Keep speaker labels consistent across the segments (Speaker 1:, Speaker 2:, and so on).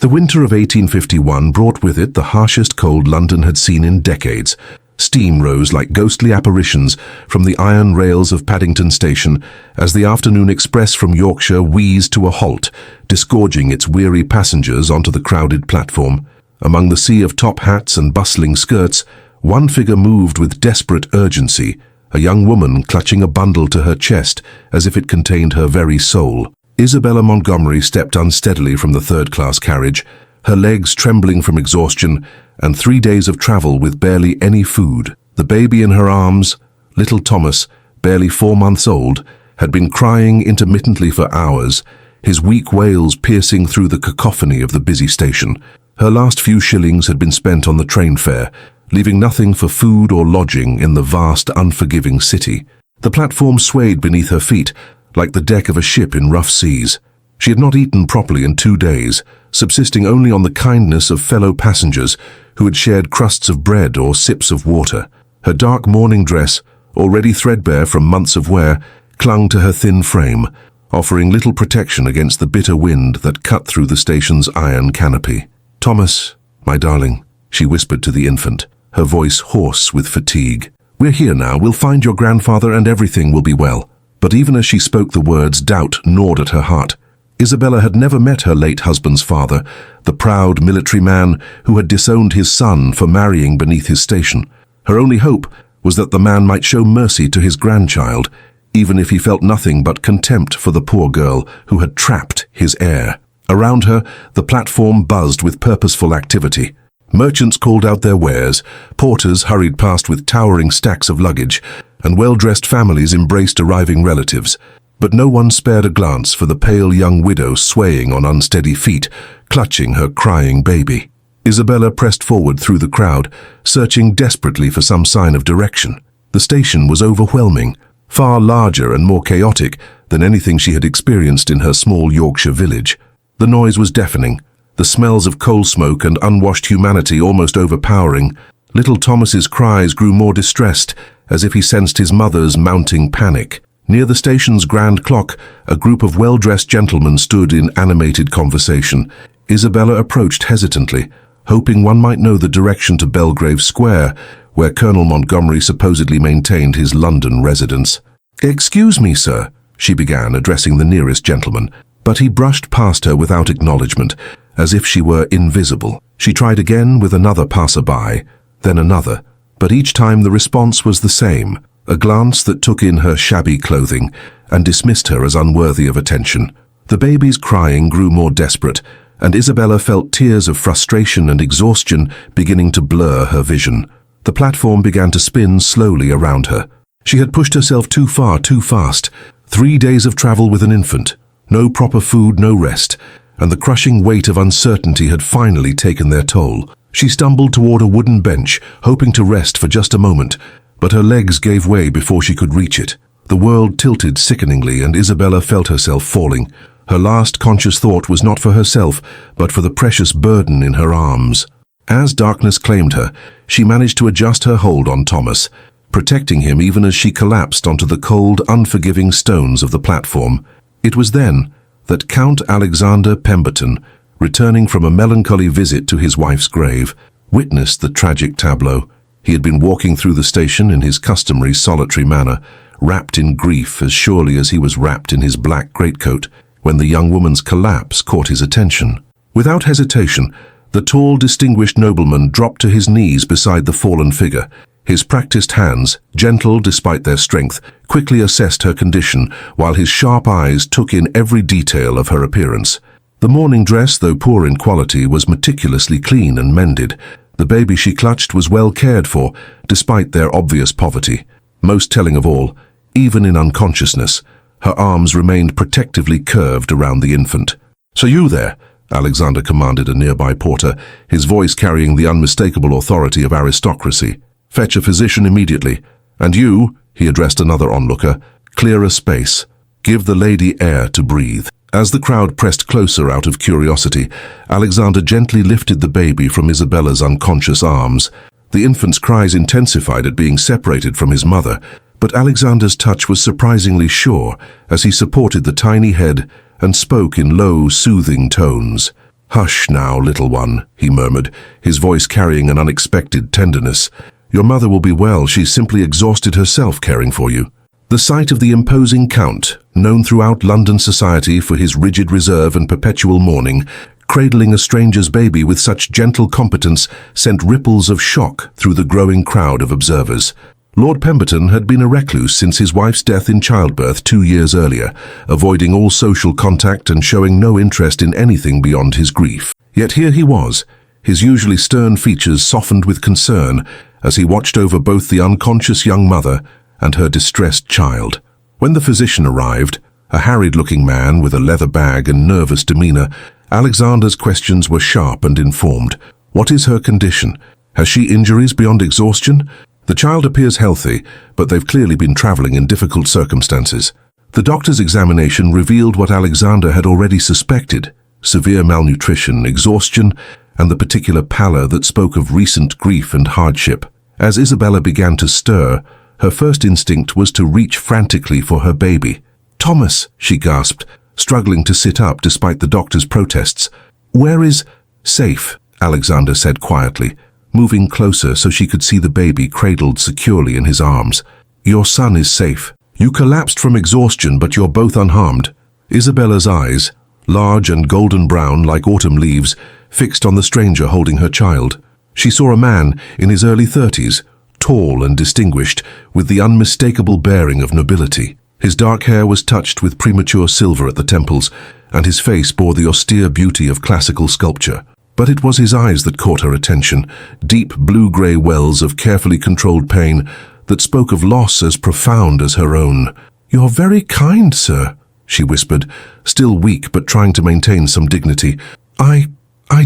Speaker 1: The winter of 1851 brought with it the harshest cold London had seen in decades. Steam rose like ghostly apparitions from the iron rails of Paddington Station as the afternoon express from Yorkshire wheezed to a halt, disgorging its weary passengers onto the crowded platform. Among the sea of top hats and bustling skirts, one figure moved with desperate urgency, a young woman clutching a bundle to her chest as if it contained her very soul. Isabella Montgomery stepped unsteadily from the third-class carriage, her legs trembling from exhaustion and 3 days of travel with barely any food. The baby in her arms, little Thomas, barely 4 months old, had been crying intermittently for hours, his weak wails piercing through the cacophony of the busy station. Her last few shillings had been spent on the train fare, leaving nothing for food or lodging in the vast, unforgiving city. The platform swayed beneath her feet, like the deck of a ship in rough seas. She had not eaten properly in 2 days, subsisting only on the kindness of fellow passengers who had shared crusts of bread or sips of water. Her dark mourning dress, already threadbare from months of wear, clung to her thin frame, offering little protection against the bitter wind that cut through the station's iron canopy. "Thomas, my darling," she whispered to the infant, her voice hoarse with fatigue. "We're here now. We'll find your grandfather and everything will be well." But even as she spoke the words, doubt gnawed at her heart. Isabella had never met her late husband's father, the proud military man who had disowned his son for marrying beneath his station. Her only hope was that the man might show mercy to his grandchild, even if he felt nothing but contempt for the poor girl who had trapped his heir. Around her, the platform buzzed with purposeful activity. Merchants called out their wares, porters hurried past with towering stacks of luggage, and well-dressed families embraced arriving relatives. But no one spared a glance for the pale young widow swaying on unsteady feet, clutching her crying baby. Isabella pressed forward through the crowd, searching desperately for some sign of direction. The station was overwhelming, far larger and more chaotic than anything she had experienced in her small Yorkshire village. The noise was deafening, the smells of coal smoke and unwashed humanity almost overpowering. Little Thomas's cries grew more distressed, as if he sensed his mother's mounting panic. Near the station's grand clock, a group of well-dressed gentlemen stood in animated conversation. Isabella approached hesitantly, hoping one might know the direction to Belgrave Square, where Colonel Montgomery supposedly maintained his London residence. "Excuse me, sir," she began, addressing the nearest gentleman, but he brushed past her without acknowledgement, as if she were invisible. She tried again with another passer-by, then another, but each time the response was the same, a glance that took in her shabby clothing and dismissed her as unworthy of attention. The baby's crying grew more desperate, and Isabella felt tears of frustration and exhaustion beginning to blur her vision. The platform began to spin slowly around her. She had pushed herself too far, too fast. 3 days of travel with an infant, no proper food, no rest, and the crushing weight of uncertainty had finally taken their toll. She stumbled toward a wooden bench, hoping to rest for just a moment, but her legs gave way before she could reach it. The world tilted sickeningly, and Isabella felt herself falling. Her last conscious thought was not for herself, but for the precious burden in her arms. As darkness claimed her, she managed to adjust her hold on Thomas, protecting him even as she collapsed onto the cold, unforgiving stones of the platform. It was then that Count Alexander Pemberton, returning from a melancholy visit to his wife's grave, witnessed the tragic tableau. He had been walking through the station in his customary solitary manner, wrapped in grief as surely as he was wrapped in his black greatcoat, when the young woman's collapse caught his attention. Without hesitation, the tall, distinguished nobleman dropped to his knees beside the fallen figure. His practiced hands, gentle despite their strength, quickly assessed her condition, while his sharp eyes took in every detail of her appearance. The mourning dress, though poor in quality, was meticulously clean and mended. The baby she clutched was well cared for, despite their obvious poverty. Most telling of all, even in unconsciousness, her arms remained protectively curved around the infant. "So you there," Alexander commanded a nearby porter, his voice carrying the unmistakable authority of aristocracy. "Fetch a physician immediately. And you," he addressed another onlooker, "clear a space. Give the lady air to breathe." As the crowd pressed closer out of curiosity, Alexander gently lifted the baby from Isabella's unconscious arms. The infant's cries intensified at being separated from his mother, but Alexander's touch was surprisingly sure as he supported the tiny head and spoke in low, soothing tones. "Hush now, little one," he murmured, his voice carrying an unexpected tenderness. "Your mother will be well. She's simply exhausted herself caring for you." The sight of the imposing Count, known throughout London society for his rigid reserve and perpetual mourning, cradling a stranger's baby with such gentle competence, sent ripples of shock through the growing crowd of observers. Lord Pemberton had been a recluse since his wife's death in childbirth 2 years earlier, avoiding all social contact and showing no interest in anything beyond his grief. Yet here he was, his usually stern features softened with concern as he watched over both the unconscious young mother and her distressed child. When the physician arrived, a harried-looking man with a leather bag and nervous demeanor, Alexander's questions were sharp and informed. "What is her condition? Has she injuries beyond exhaustion?" "The child appears healthy, but they've clearly been traveling in difficult circumstances." The doctor's examination revealed what Alexander had already suspected: severe malnutrition, exhaustion, and the particular pallor that spoke of recent grief and hardship. As Isabella began to stir, her first instinct was to reach frantically for her baby. "Thomas," she gasped, struggling to sit up despite the doctor's protests. "Where is—" "Safe," Alexander said quietly, moving closer so she could see the baby cradled securely in his arms. "Your son is safe. You collapsed from exhaustion, but you're both unharmed." Isabella's eyes, large and golden brown like autumn leaves, fixed on the stranger holding her child. She saw a man in his early 30s, tall and distinguished, with the unmistakable bearing of nobility. His dark hair was touched with premature silver at the temples, and his face bore the austere beauty of classical sculpture. But it was his eyes that caught her attention, deep blue-grey wells of carefully controlled pain that spoke of loss as profound as her own. "You're very kind, sir," she whispered, still weak but trying to maintain some dignity. I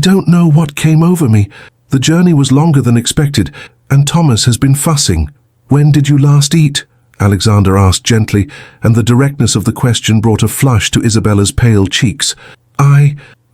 Speaker 1: don't know what came over me. The journey was longer than expected, and Thomas has been fussing." "When did you last eat?" Alexander asked gently, and the directness of the question brought a flush to Isabella's pale cheeks.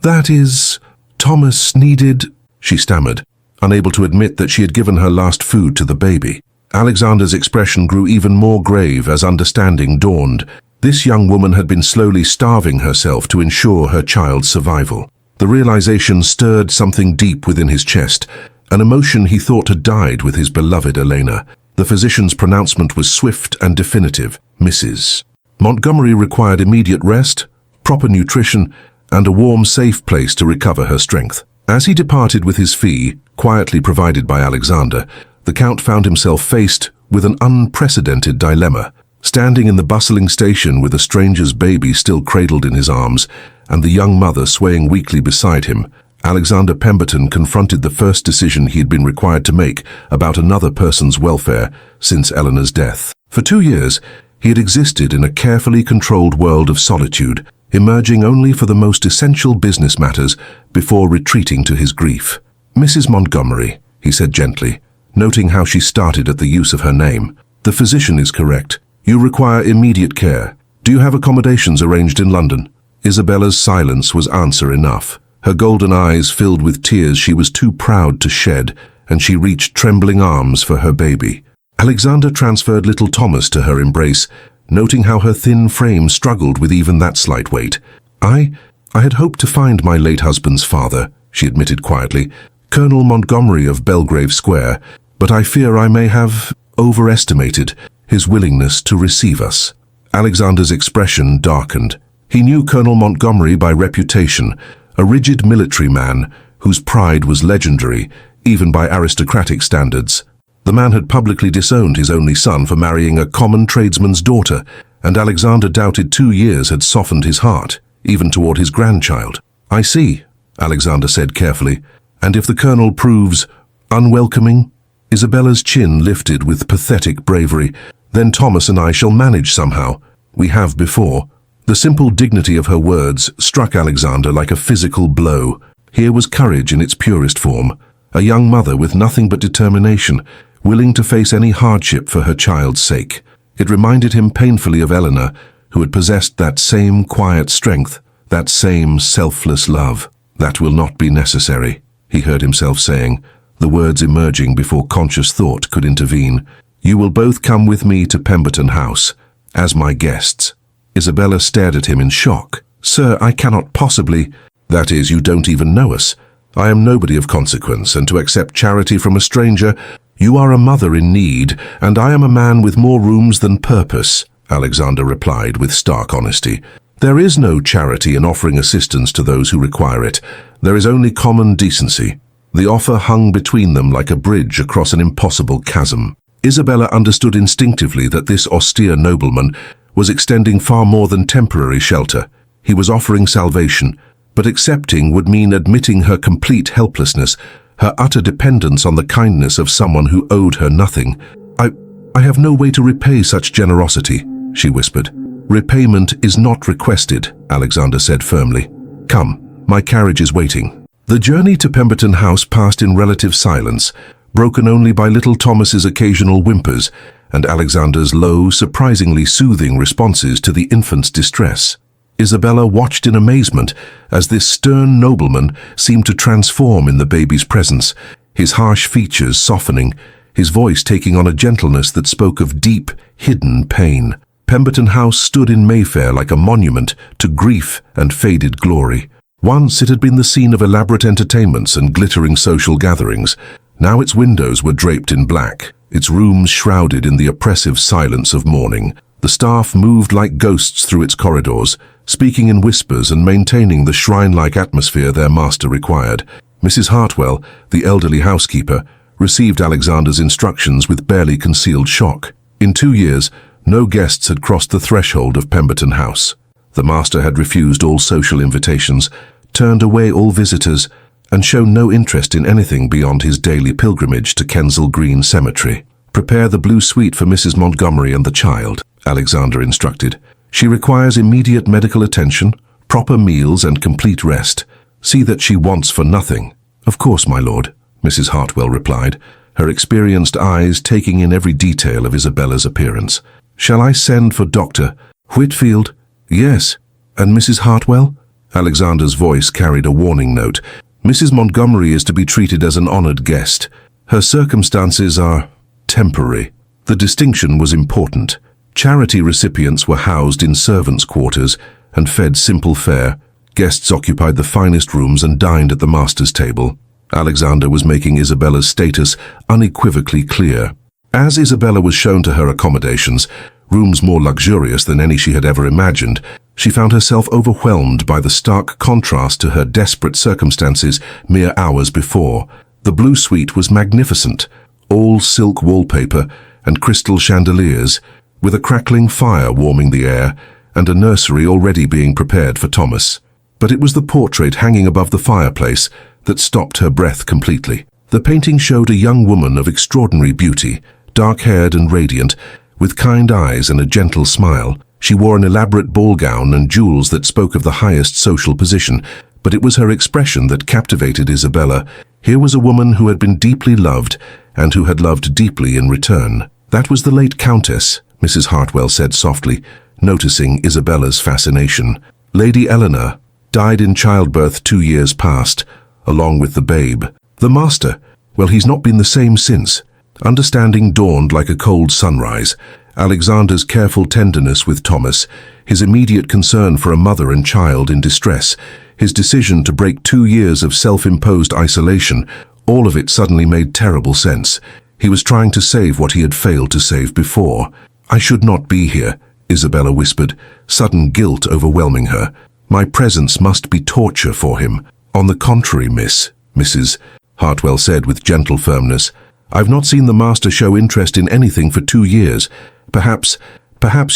Speaker 1: That is, Thomas needed—" she stammered, unable to admit that she had given her last food to the baby. Alexander's expression grew even more grave as understanding dawned. This young woman had been slowly starving herself to ensure her child's survival. The realization stirred something deep within his chest, an emotion he thought had died with his beloved Elena. The physician's pronouncement was swift and definitive: Mrs. Montgomery required immediate rest, proper nutrition, and a warm, safe place to recover her strength. As he departed with his fee, quietly provided by Alexander, the Count found himself faced with an unprecedented dilemma. Standing in the bustling station with a stranger's baby still cradled in his arms, and the young mother swaying weakly beside him, Alexander Pemberton confronted the first decision he had been required to make about another person's welfare since Eleanor's death. For 2 years, he had existed in a carefully controlled world of solitude, emerging only for the most essential business matters before retreating to his grief. "Mrs. Montgomery," he said gently, noting how she started at the use of her name. "The physician is correct. You require immediate care. Do you have accommodations arranged in London?" Isabella's silence was answer enough. Her golden eyes filled with tears she was too proud to shed, and she reached trembling arms for her baby. Alexander transferred little Thomas to her embrace, noting how her thin frame struggled with even that slight weight. I had hoped to find my late husband's father," she admitted quietly, "Colonel Montgomery of Belgrave Square, but I fear I may have overestimated his willingness to receive us." Alexander's expression darkened. He knew Colonel Montgomery by reputation, a rigid military man whose pride was legendary, even by aristocratic standards. The man had publicly disowned his only son for marrying a common tradesman's daughter, and Alexander doubted 2 years had softened his heart, even toward his grandchild. "I see," Alexander said carefully. "And if the colonel proves unwelcoming?" Isabella's chin lifted with pathetic bravery. "Then Thomas and I shall manage somehow. We have before." The simple dignity of her words struck Alexander like a physical blow. Here was courage in its purest form, a young mother with nothing but determination, willing to face any hardship for her child's sake. It reminded him painfully of Eleanor, who had possessed that same quiet strength, that same selfless love. "That will not be necessary," he heard himself saying, the words emerging before conscious thought could intervene. "You will both come with me to Pemberton House, as my guests." Isabella stared at him in shock. "Sir, I cannot possibly—" That is, you don't even know us. I am nobody of consequence, and to accept charity from a stranger, you are a mother in need, and I am a man with more rooms than purpose, Alexander replied with stark honesty. There is no charity in offering assistance to those who require it. There is only common decency. The offer hung between them like a bridge across an impossible chasm. Isabella understood instinctively that this austere nobleman was extending far more than temporary shelter. He was offering salvation, but accepting would mean admitting her complete helplessness, her utter dependence on the kindness of someone who owed her nothing. I have no way to repay such generosity, she whispered. Repayment is not requested, Alexander said firmly. Come, my carriage is waiting. The journey to Pemberton House passed in relative silence, broken only by little Thomas's occasional whimpers and Alexander's low, surprisingly soothing responses to the infant's distress. Isabella watched in amazement as this stern nobleman seemed to transform in the baby's presence, his harsh features softening, his voice taking on a gentleness that spoke of deep, hidden pain. Pemberton House stood in Mayfair like a monument to grief and faded glory. Once it had been the scene of elaborate entertainments and glittering social gatherings. Now its windows were draped in black, its rooms shrouded in the oppressive silence of mourning. The staff moved like ghosts through its corridors, speaking in whispers and maintaining the shrine-like atmosphere their master required. Mrs. Hartwell, the elderly housekeeper, received Alexander's instructions with barely concealed shock. In 2 years, no guests had crossed the threshold of Pemberton House. The master had refused all social invitations, turned away all visitors, and shown no interest in anything beyond his daily pilgrimage to Kensal Green Cemetery. Prepare the blue suite for Mrs. Montgomery and the child, Alexander instructed. She requires immediate medical attention, proper meals and complete rest. See that she wants for nothing. Of course, my lord, Mrs. Hartwell replied, her experienced eyes taking in every detail of Isabella's appearance. Shall I send for Dr. Whitfield? Yes. And Mrs. Hartwell? Alexander's voice carried a warning note. Mrs. Montgomery is to be treated as an honored guest. Her circumstances are temporary. The distinction was important. Charity recipients were housed in servants' quarters and fed simple fare. Guests occupied the finest rooms and dined at the master's table. Alexander was making Isabella's status unequivocally clear. As Isabella was shown to her accommodations, rooms more luxurious than any she had ever imagined, she found herself overwhelmed by the stark contrast to her desperate circumstances mere hours before. The blue suite was magnificent, all silk wallpaper and crystal chandeliers, with a crackling fire warming the air and a nursery already being prepared for Thomas. But it was the portrait hanging above the fireplace that stopped her breath completely. The painting showed a young woman of extraordinary beauty, dark-haired and radiant, with kind eyes and a gentle smile. She wore an elaborate ball gown and jewels that spoke of the highest social position, but it was her expression that captivated Isabella. Here was a woman who had been deeply loved and who had loved deeply in return. That was the late Countess, Mrs. Hartwell said softly, noticing Isabella's fascination. Lady Eleanor died in childbirth 2 years past, along with the babe. The master, well, he's not been the same since. Understanding dawned like a cold sunrise. Alexander's careful tenderness with Thomas, his immediate concern for a mother and child in distress, his decision to break 2 years of self-imposed isolation, all of it suddenly made terrible sense. He was trying to save what he had failed to save before. I should not be here, Isabella whispered, sudden guilt overwhelming her. My presence must be torture for him. On the contrary, Mrs. Hartwell said with gentle firmness, I've not seen the master show interest in anything for 2 years. Perhaps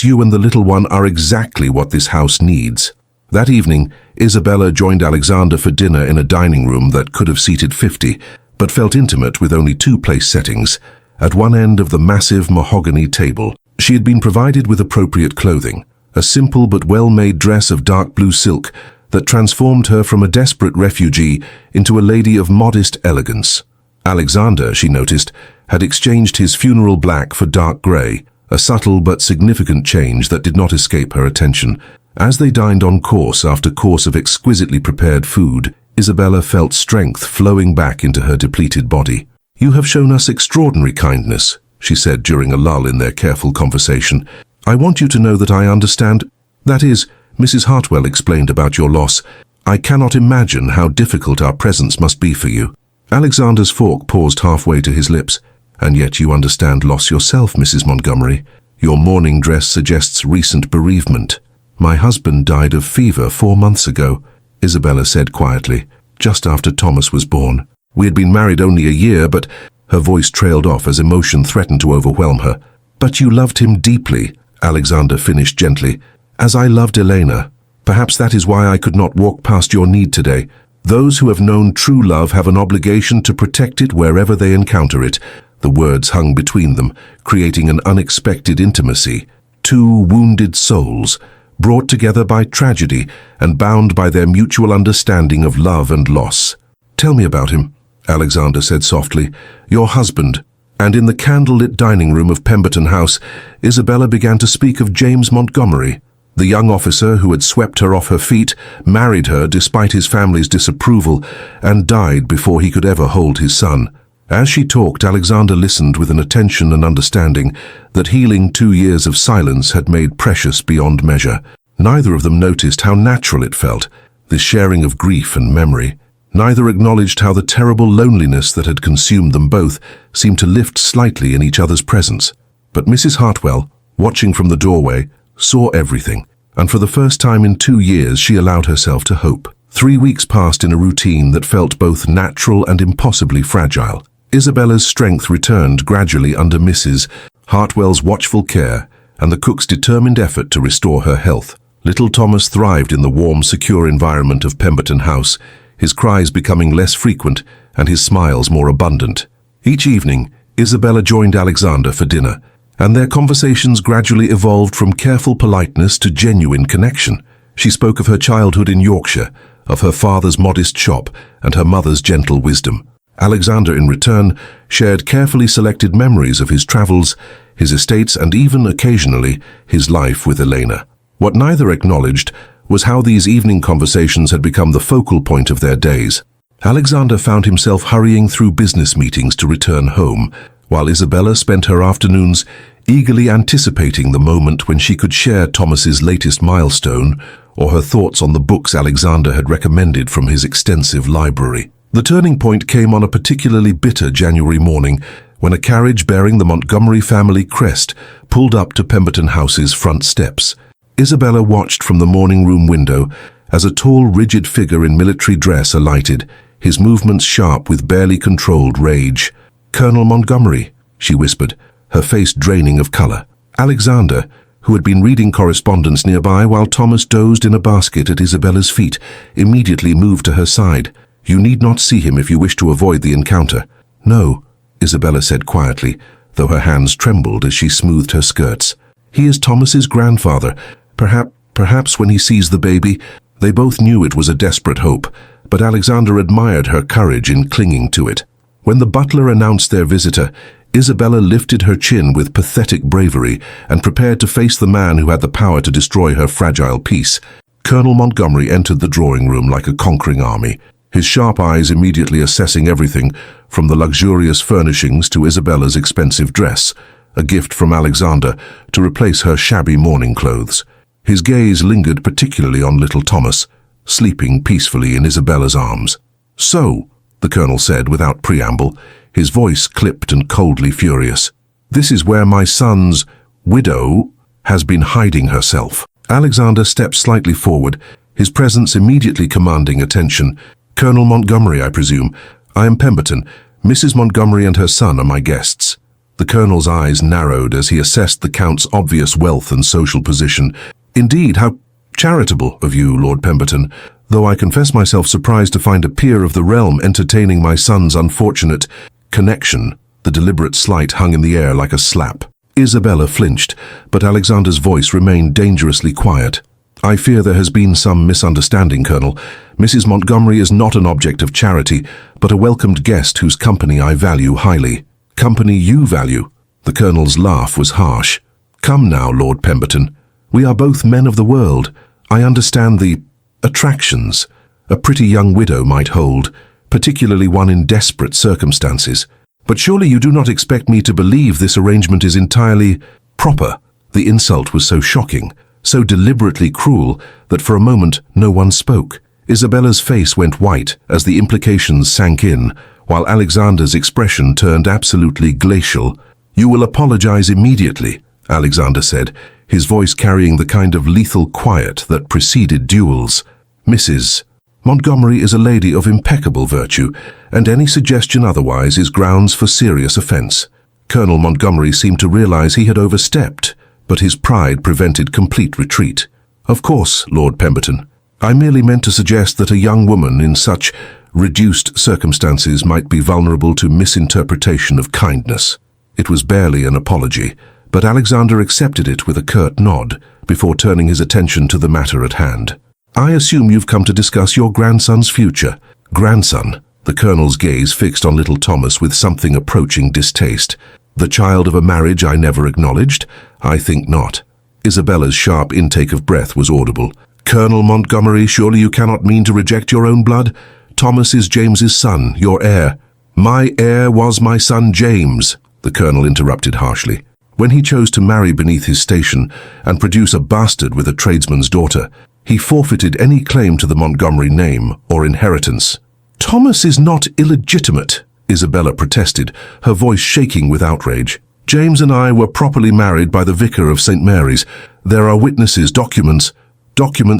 Speaker 1: you and the little one are exactly what this house needs. That evening, Isabella joined Alexander for dinner in a dining room that could have seated 50, but felt intimate with only 2 place settings. At one end of the massive mahogany table, she had been provided with appropriate clothing, a simple but well-made dress of dark blue silk that transformed her from a desperate refugee into a lady of modest elegance. Alexander, she noticed, had exchanged his funeral black for dark grey, a subtle but significant change that did not escape her attention. As they dined on course after course of exquisitely prepared food, Isabella felt strength flowing back into her depleted body. You have shown us extraordinary kindness, she said during a lull in their careful conversation. I want you to know that I understand. That is, Mrs. Hartwell explained about your loss. I cannot imagine how difficult our presence must be for you." Alexander's fork paused halfway to his lips. "And yet you understand loss yourself, Mrs. Montgomery. Your mourning dress suggests recent bereavement." "My husband died of fever 4 months ago," Isabella said quietly, "just after Thomas was born. We had been married only a year, but—" Her voice trailed off as emotion threatened to overwhelm her. "But you loved him deeply," Alexander finished gently, "as I loved Elena. Perhaps that is why I could not walk past your need today. Those who have known true love have an obligation to protect it wherever they encounter it." The words hung between them, creating an unexpected intimacy. Two wounded souls, brought together by tragedy and bound by their mutual understanding of love and loss. "Tell me about him," Alexander said softly. "Your husband." And in the candlelit dining room of Pemberton House, Isabella began to speak of James Montgomery. The young officer who had swept her off her feet, married her despite his family's disapproval, and died before he could ever hold his son. As she talked, Alexander listened with an attention and understanding that healing 2 years of silence had made precious beyond measure. Neither of them noticed how natural it felt, this sharing of grief and memory. Neither acknowledged how the terrible loneliness that had consumed them both seemed to lift slightly in each other's presence. But Mrs. Hartwell, watching from the doorway, saw everything, and for the first time in 2 years she allowed herself to hope. 3 weeks passed in a routine that felt both natural and impossibly fragile. Isabella's strength returned gradually under Mrs. Hartwell's watchful care and the cook's determined effort to restore her health. Little Thomas thrived in the warm, secure environment of Pemberton House, his cries becoming less frequent and his smiles more abundant. Each evening, Isabella joined Alexander for dinner, and their conversations gradually evolved from careful politeness to genuine connection. She spoke of her childhood in Yorkshire, of her father's modest shop, and her mother's gentle wisdom. Alexander, in return, shared carefully selected memories of his travels, his estates, and even, occasionally, his life with Elena. What neither acknowledged was how these evening conversations had become the focal point of their days. Alexander found himself hurrying through business meetings to return home, while Isabella spent her afternoons eagerly anticipating the moment when she could share Thomas's latest milestone or her thoughts on the books Alexander had recommended from his extensive library. The turning point came on a particularly bitter January morning when a carriage bearing the Montgomery family crest pulled up to Pemberton House's front steps. Isabella watched from the morning room window as a tall, rigid figure in military dress alighted, his movements sharp with barely controlled rage. "Colonel Montgomery," she whispered, her face draining of color. Alexander, who had been reading correspondence nearby while Thomas dozed in a basket at Isabella's feet, immediately moved to her side. "You need not see him if you wish to avoid the encounter." "No," Isabella said quietly, though her hands trembled as she smoothed her skirts. "He is Thomas's grandfather. Perhaps when he sees the baby—" They both knew it was a desperate hope, but Alexander admired her courage in clinging to it. When the butler announced their visitor, Isabella lifted her chin with pathetic bravery and prepared to face the man who had the power to destroy her fragile peace. Colonel Montgomery entered the drawing room like a conquering army, his sharp eyes immediately assessing everything from the luxurious furnishings to Isabella's expensive dress, a gift from Alexander to replace her shabby mourning clothes. His gaze lingered particularly on little Thomas, sleeping peacefully in Isabella's arms. "So," the colonel said without preamble, his voice clipped and coldly furious, "this is where my son's widow has been hiding herself." Alexander stepped slightly forward, his presence immediately commanding attention. "Colonel Montgomery, I presume. I am Pemberton. Mrs. Montgomery and her son are my guests." The colonel's eyes narrowed as he assessed the count's obvious wealth and social position. "Indeed, how charitable of you, Lord Pemberton, though I confess myself surprised to find a peer of the realm entertaining my son's unfortunate connection." The deliberate slight hung in the air like a slap. Isabella flinched, but Alexander's voice remained dangerously quiet. "I fear there has been some misunderstanding, Colonel. Mrs. Montgomery is not an object of charity, but a welcomed guest whose company I value highly." "Company you value?" The colonel's laugh was harsh. "Come now, Lord Pemberton. We are both men of the world. I understand the attractions a pretty young widow might hold, particularly one in desperate circumstances. But surely you do not expect me to believe this arrangement is entirely proper." The insult was so shocking, so deliberately cruel, that for a moment no one spoke. Isabella's face went white as the implications sank in, while Alexander's expression turned absolutely glacial. "You will apologize immediately," Alexander said, his voice carrying the kind of lethal quiet that preceded duels. "Mrs. Montgomery is a lady of impeccable virtue, and any suggestion otherwise is grounds for serious offense." Colonel Montgomery seemed to realize he had overstepped, but his pride prevented complete retreat. "Of course, Lord Pemberton. I merely meant to suggest that a young woman in such reduced circumstances might be vulnerable to misinterpretation of kindness." It was barely an apology, but Alexander accepted it with a curt nod before turning his attention to the matter at hand. "I assume you've come to discuss your grandson's future." "Grandson?" The colonel's gaze fixed on little Thomas with something approaching distaste. "The child of a marriage I never acknowledged? I think not." Isabella's sharp intake of breath was audible. "Colonel Montgomery, surely you cannot mean to reject your own blood? Thomas is James's son, your heir." "My heir was my son James," the colonel interrupted harshly. "When he chose to marry beneath his station and produce a bastard with a tradesman's daughter, he forfeited any claim to the Montgomery name or inheritance." "Thomas is not illegitimate," Isabella protested, her voice shaking with outrage. "James and I were properly married by the vicar of St. Mary's. There are witnesses, documents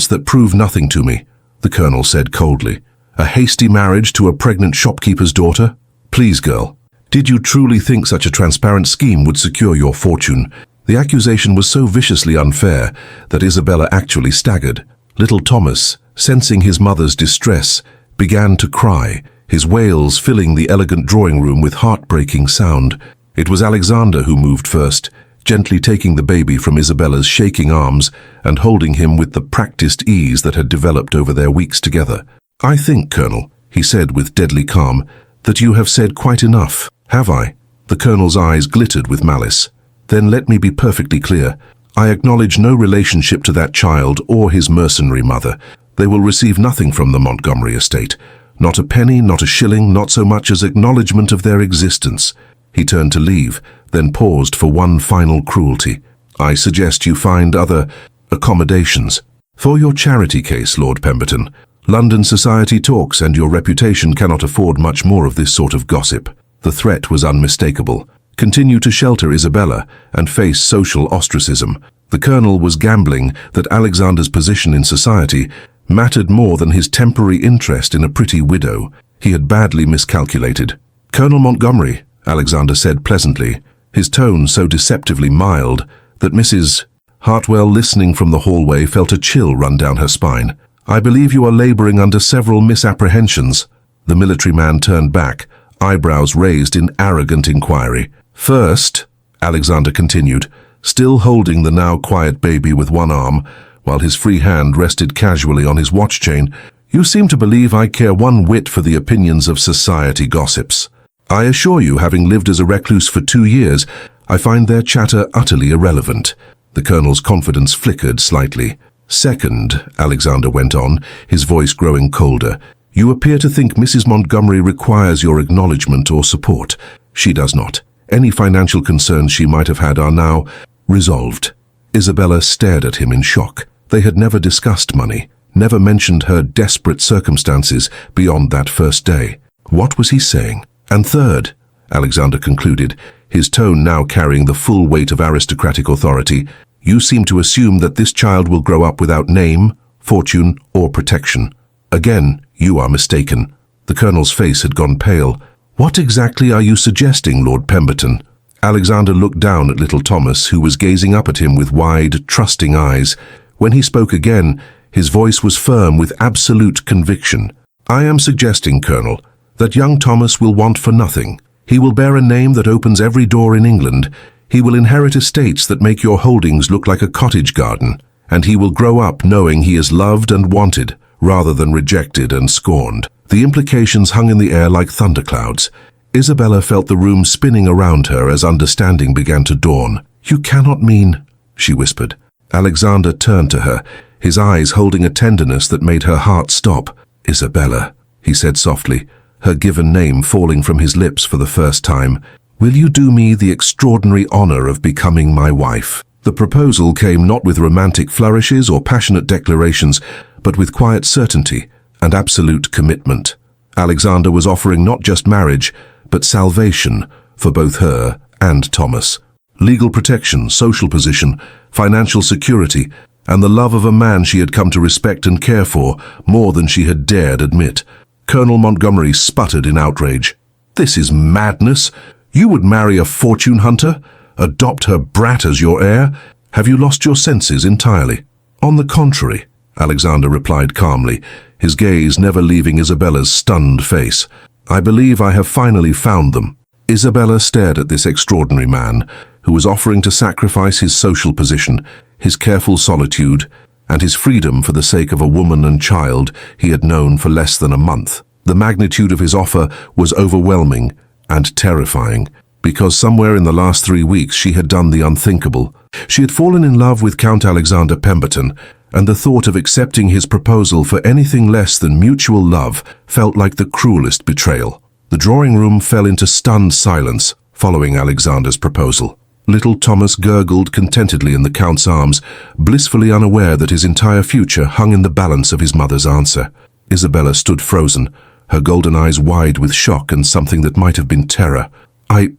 Speaker 1: that prove nothing to me," the colonel said coldly. "A hasty marriage to a pregnant shopkeeper's daughter? Please, girl, did you truly think such a transparent scheme would secure your fortune?" The accusation was so viciously unfair that Isabella actually staggered. Little Thomas, sensing his mother's distress, began to cry, his wails filling the elegant drawing room with heartbreaking sound. It was Alexander who moved first, gently taking the baby from Isabella's shaking arms and holding him with the practiced ease that had developed over their weeks together. "I think, Colonel," he said with deadly calm, "that you have said quite enough." "Have I?" The colonel's eyes glittered with malice. "Then let me be perfectly clear. I acknowledge no relationship to that child or his mercenary mother. They will receive nothing from the Montgomery estate. Not a penny, not a shilling, not so much as acknowledgement of their existence." He turned to leave, then paused for one final cruelty. "I suggest you find other accommodations. For your charity case, Lord Pemberton, London society talks and your reputation cannot afford much more of this sort of gossip." The threat was unmistakable. Continue to shelter Isabella and face social ostracism. The colonel was gambling that Alexander's position in society mattered more than his temporary interest in a pretty widow. He had badly miscalculated. "Colonel Montgomery," Alexander said pleasantly, his tone so deceptively mild that Mrs. Hartwell, listening from the hallway, felt a chill run down her spine. "I believe you are laboring under several misapprehensions." The military man turned back, eyebrows raised in arrogant inquiry. "First," Alexander continued, still holding the now quiet baby with one arm, while his free hand rested casually on his watch chain, "you seem to believe I care one whit for the opinions of society gossips. I assure you, having lived as a recluse for 2 years, I find their chatter utterly irrelevant." The colonel's confidence flickered slightly. "Second," Alexander went on, his voice growing colder, "you appear to think Mrs. Montgomery requires your acknowledgement or support. She does not. Any financial concerns she might have had are now resolved." Isabella stared at him in shock. They had never discussed money, never mentioned her desperate circumstances beyond that first day. What was he saying? "And third," Alexander concluded, his tone now carrying the full weight of aristocratic authority, "you seem to assume that this child will grow up without name, fortune, or protection. Again, you are mistaken." The colonel's face had gone pale. "What exactly are you suggesting, Lord Pemberton?" Alexander looked down at little Thomas, who was gazing up at him with wide, trusting eyes. When he spoke again, his voice was firm with absolute conviction. "I am suggesting, Colonel, that young Thomas will want for nothing. He will bear a name that opens every door in England. He will inherit estates that make your holdings look like a cottage garden. And he will grow up knowing he is loved and wanted, rather than rejected and scorned." The implications hung in the air like thunderclouds. Isabella felt the room spinning around her as understanding began to dawn. "You cannot mean," she whispered. Alexander turned to her, his eyes holding a tenderness that made her heart stop. "Isabella," he said softly, her given name falling from his lips for the first time, "will you do me the extraordinary honor of becoming my wife?" The proposal came not with romantic flourishes or passionate declarations, but with quiet certainty, and absolute commitment. Alexander was offering not just marriage, but salvation for both her and Thomas. Legal protection, social position, financial security, and the love of a man she had come to respect and care for more than she had dared admit. Colonel Montgomery sputtered in outrage. "This is madness. You would marry a fortune hunter? Adopt her brat as your heir? Have you lost your senses entirely?" "On the contrary," Alexander replied calmly, his gaze never leaving Isabella's stunned face. "I believe I have finally found them." Isabella stared at this extraordinary man, who was offering to sacrifice his social position, his careful solitude, and his freedom for the sake of a woman and child he had known for less than a month. The magnitude of his offer was overwhelming and terrifying, because somewhere in the last 3 weeks she had done the unthinkable. She had fallen in love with Count Alexander Pemberton, and the thought of accepting his proposal for anything less than mutual love felt like the cruelest betrayal. The drawing room fell into stunned silence following Alexander's proposal. Little Thomas gurgled contentedly in the Count's arms, blissfully unaware that his entire future hung in the balance of his mother's answer. Isabella stood frozen, her golden eyes wide with shock and something that might have been terror. I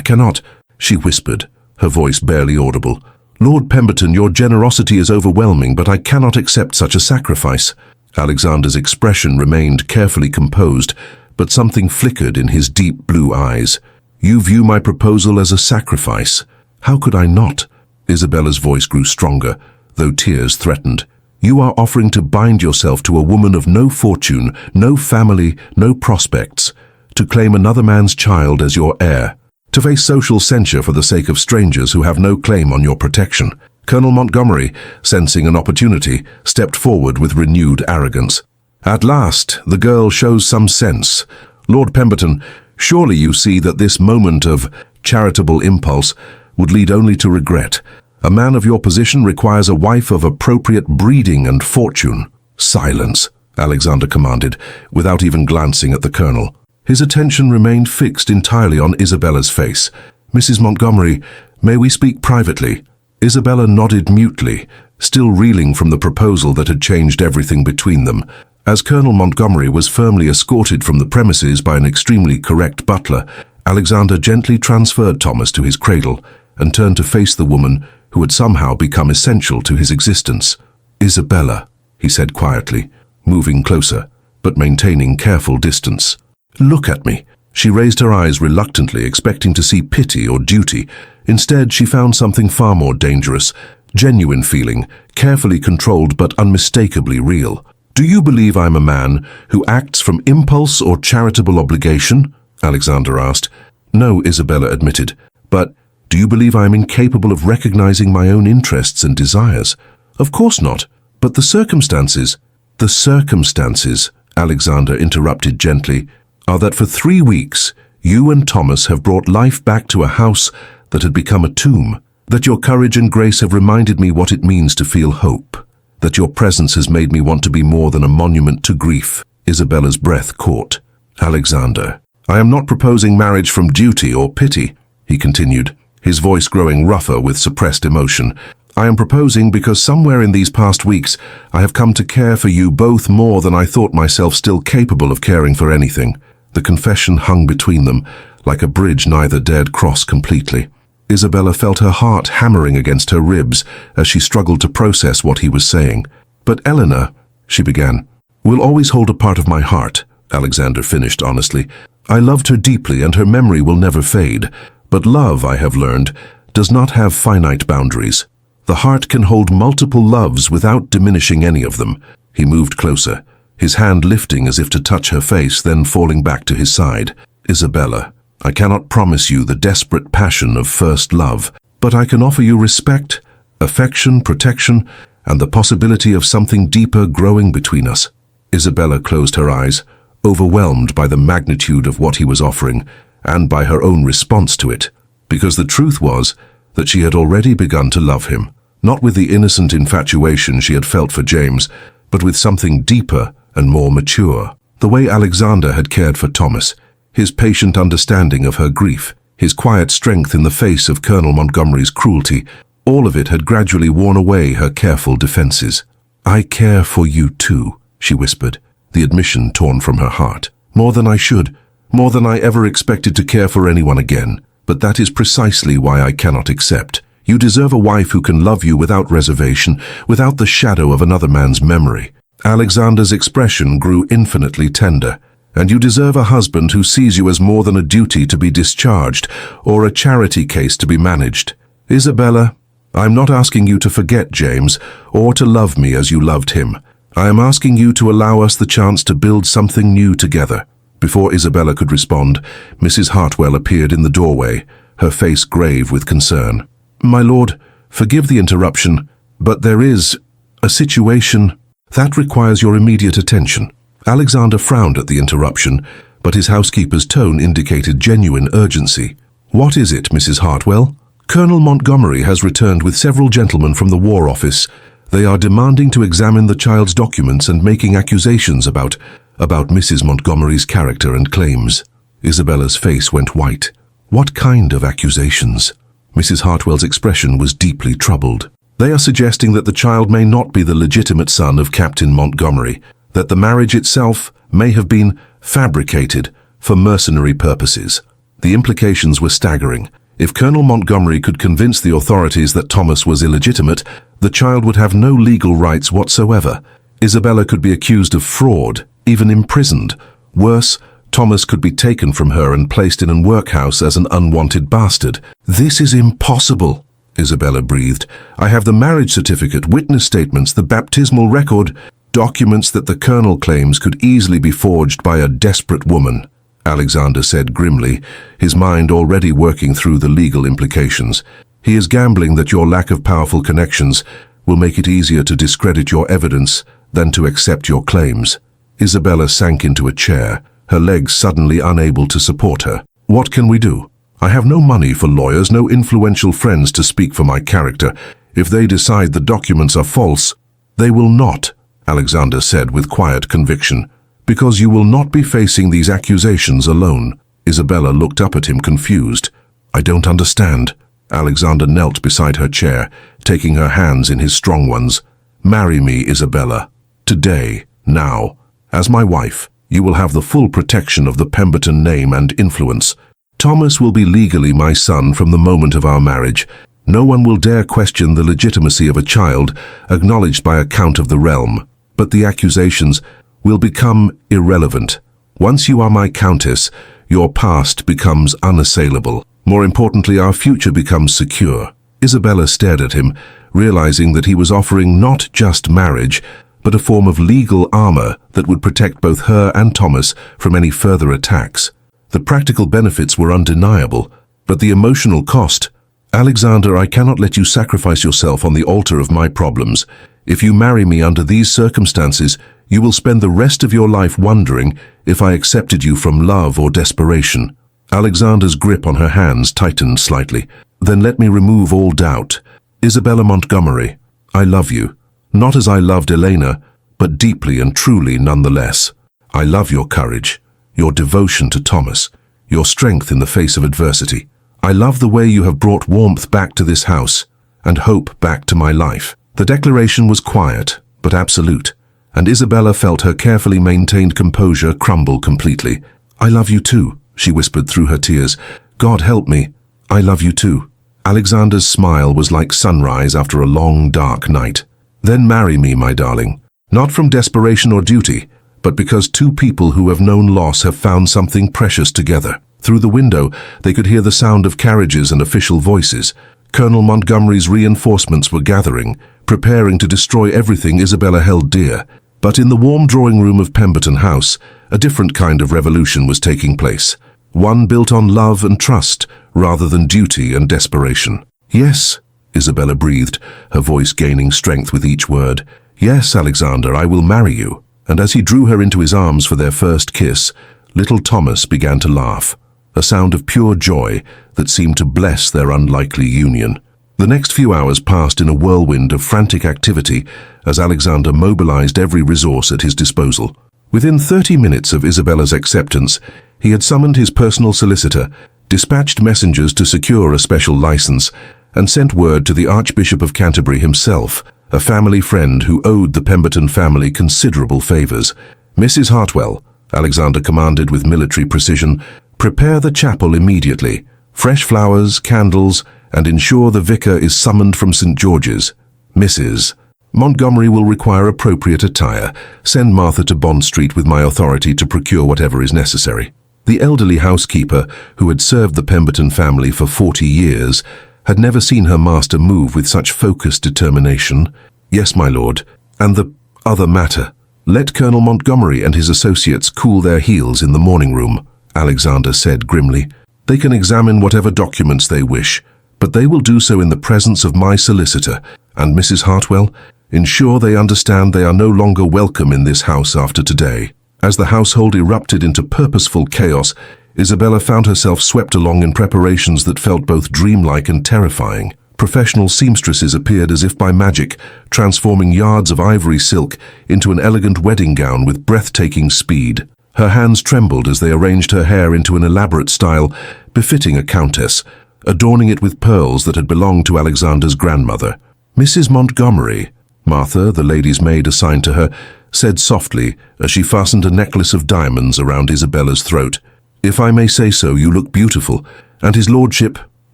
Speaker 1: cannot," she whispered, her voice barely audible. "Lord Pemberton, your generosity is overwhelming, but I cannot accept such a sacrifice." Alexander's expression remained carefully composed, but something flickered in his deep blue eyes. "You view my proposal as a sacrifice. How could I not?" Isabella's voice grew stronger, though tears threatened. "You are offering to bind yourself to a woman of no fortune, no family, no prospects, to claim another man's child as your heir, to face social censure for the sake of strangers who have no claim on your protection." Colonel Montgomery, sensing an opportunity, stepped forward with renewed arrogance. "At last, the girl shows some sense. Lord Pemberton, surely you see that this moment of charitable impulse would lead only to regret. A man of your position requires a wife of appropriate breeding and fortune." "Silence," Alexander commanded, without even glancing at the colonel. His attention remained fixed entirely on Isabella's face. "Mrs. Montgomery, may we speak privately?" Isabella nodded mutely, still reeling from the proposal that had changed everything between them. As Colonel Montgomery was firmly escorted from the premises by an extremely correct butler, Alexander gently transferred Thomas to his cradle and turned to face the woman who had somehow become essential to his existence. "Isabella," he said quietly, moving closer, but maintaining careful distance. "Look at me." She raised her eyes reluctantly, expecting to see pity or duty. Instead, she found something far more dangerous, genuine feeling, carefully controlled but unmistakably real. "Do you believe I'm a man who acts from impulse or charitable obligation?" Alexander asked. "No," Isabella admitted. "But do you believe I am incapable of recognizing my own interests and desires?" "Of course not. But the circumstances—" "The circumstances," Alexander interrupted gently, "are that for 3 weeks you and Thomas have brought life back to a house that had become a tomb, that your courage and grace have reminded me what it means to feel hope, that your presence has made me want to be more than a monument to grief." Isabella's breath caught. "Alexander, I am not proposing marriage from duty or pity," he continued, his voice growing rougher with suppressed emotion. "I am proposing because somewhere in these past weeks I have come to care for you both more than I thought myself still capable of caring for anything." The confession hung between them, like a bridge neither dared cross completely. Isabella felt her heart hammering against her ribs as she struggled to process what he was saying. "But Eleanor," she began. "Will always hold a part of my heart," Alexander finished honestly. "I loved her deeply and her memory will never fade. But love, I have learned, does not have finite boundaries. The heart can hold multiple loves without diminishing any of them." He moved closer, his hand lifting as if to touch her face, then falling back to his side. "Isabella, I cannot promise you the desperate passion of first love, but I can offer you respect, affection, protection, and the possibility of something deeper growing between us." Isabella closed her eyes, overwhelmed by the magnitude of what he was offering, and by her own response to it, because the truth was that she had already begun to love him, not with the innocent infatuation she had felt for James, but with something deeper and more mature. The way Alexander had cared for Thomas, his patient understanding of her grief, his quiet strength in the face of Colonel Montgomery's cruelty, all of it had gradually worn away her careful defenses. "I care for you too," she whispered, the admission torn from her heart. More than I should, more than I ever expected to care for anyone again. But that is precisely why I cannot accept. You deserve a wife who can love you without reservation, without the shadow of another man's memory. Alexander's expression grew infinitely tender. And you deserve a husband who sees you as more than a duty to be discharged or a charity case to be managed. Isabella, I'm not asking you to forget James or to love me as you loved him. I am asking you to allow us the chance to build something new together. Before Isabella could respond, Mrs. Hartwell appeared in the doorway, her face grave with concern. My lord, forgive the interruption, but there is a situation that requires your immediate attention. Alexander frowned at the interruption, but his housekeeper's tone indicated genuine urgency. What is it, Mrs. Hartwell? Colonel Montgomery has returned with several gentlemen from the War Office. They are demanding to examine the child's documents and making accusations about Mrs. Montgomery's character and claims. Isabella's face went white. What kind of accusations? Mrs. Hartwell's expression was deeply troubled. They are suggesting that the child may not be the legitimate son of Captain Montgomery, that the marriage itself may have been fabricated for mercenary purposes. The implications were staggering. If Colonel Montgomery could convince the authorities that Thomas was illegitimate, the child would have no legal rights whatsoever. Isabella could be accused of fraud, even imprisoned. Worse, Thomas could be taken from her and placed in a workhouse as an unwanted bastard. This is impossible, Isabella breathed. I have the marriage certificate, witness statements, the baptismal record, documents that the colonel claims could easily be forged by a desperate woman, Alexander said grimly, his mind already working through the legal implications. He is gambling that your lack of powerful connections will make it easier to discredit your evidence than to accept your claims. Isabella sank into a chair, her legs suddenly unable to support her. What can we do? I have no money for lawyers, no influential friends to speak for my character. If they decide the documents are false, they will not, Alexander said with quiet conviction, because you will not be facing these accusations alone. Isabella looked up at him confused. I don't understand. Alexander knelt beside her chair, taking her hands in his strong ones. Marry me, Isabella. Today, now. As my wife, you will have the full protection of the Pemberton name and influence. Thomas will be legally my son from the moment of our marriage. No one will dare question the legitimacy of a child acknowledged by a count of the realm. But the accusations will become irrelevant. Once you are my countess, your past becomes unassailable. More importantly, our future becomes secure. Isabella stared at him, realizing that he was offering not just marriage, but a form of legal armor that would protect both her and Thomas from any further attacks. The practical benefits were undeniable, but the emotional cost. Alexander, I cannot let you sacrifice yourself on the altar of my problems. If you marry me under these circumstances, you will spend the rest of your life wondering if I accepted you from love or desperation. Alexander's grip on her hands tightened slightly. Then let me remove all doubt. Isabella Montgomery, I love you. Not as I loved Elena, but deeply and truly nonetheless. I love your courage, your devotion to Thomas, your strength in the face of adversity. I love the way you have brought warmth back to this house and hope back to my life. The declaration was quiet, but absolute, and Isabella felt her carefully maintained composure crumble completely. I love you too, she whispered through her tears. God help me, I love you too. Alexander's smile was like sunrise after a long, dark night. Then marry me, my darling. Not from desperation or duty, but because two people who have known loss have found something precious together. Through the window, they could hear the sound of carriages and official voices. Colonel Montgomery's reinforcements were gathering, preparing to destroy everything Isabella held dear. But in the warm drawing room of Pemberton House, a different kind of revolution was taking place. One built on love and trust, rather than duty and desperation. Yes, Isabella breathed, her voice gaining strength with each word. Yes, Alexander, I will marry you. And as he drew her into his arms for their first kiss, little Thomas began to laugh, a sound of pure joy that seemed to bless their unlikely union. The next few hours passed in a whirlwind of frantic activity as Alexander mobilized every resource at his disposal. Within 30 minutes of Isabella's acceptance, he had summoned his personal solicitor, dispatched messengers to secure a special license, and sent word to the Archbishop of Canterbury himself, a family friend who owed the Pemberton family considerable favors. "Mrs. Hartwell," Alexander commanded with military precision, "prepare the chapel immediately. Fresh flowers, candles, and ensure the vicar is summoned from St. George's. Mrs. Montgomery will require appropriate attire. Send Martha to Bond Street with my authority to procure whatever is necessary." The elderly housekeeper, who had served the Pemberton family for 40 years, had never seen her master move with such focused determination. "Yes, my lord. And the other matter. Let Colonel Montgomery and his associates cool their heels in the morning room," Alexander said grimly. "They can examine whatever documents they wish, but they will do so in the presence of my solicitor. And Mrs. Hartwell, ensure they understand they are no longer welcome in this house after today." As the household erupted into purposeful chaos, Isabella found herself swept along in preparations that felt both dreamlike and terrifying. Professional seamstresses appeared as if by magic, transforming yards of ivory silk into an elegant wedding gown with breathtaking speed. Her hands trembled as they arranged her hair into an elaborate style befitting a countess, adorning it with pearls that had belonged to Alexander's grandmother. "Mrs. Montgomery," Martha, the lady's maid assigned to her, said softly as she fastened a necklace of diamonds around Isabella's throat. "If I may say so, you look beautiful, and his lordship,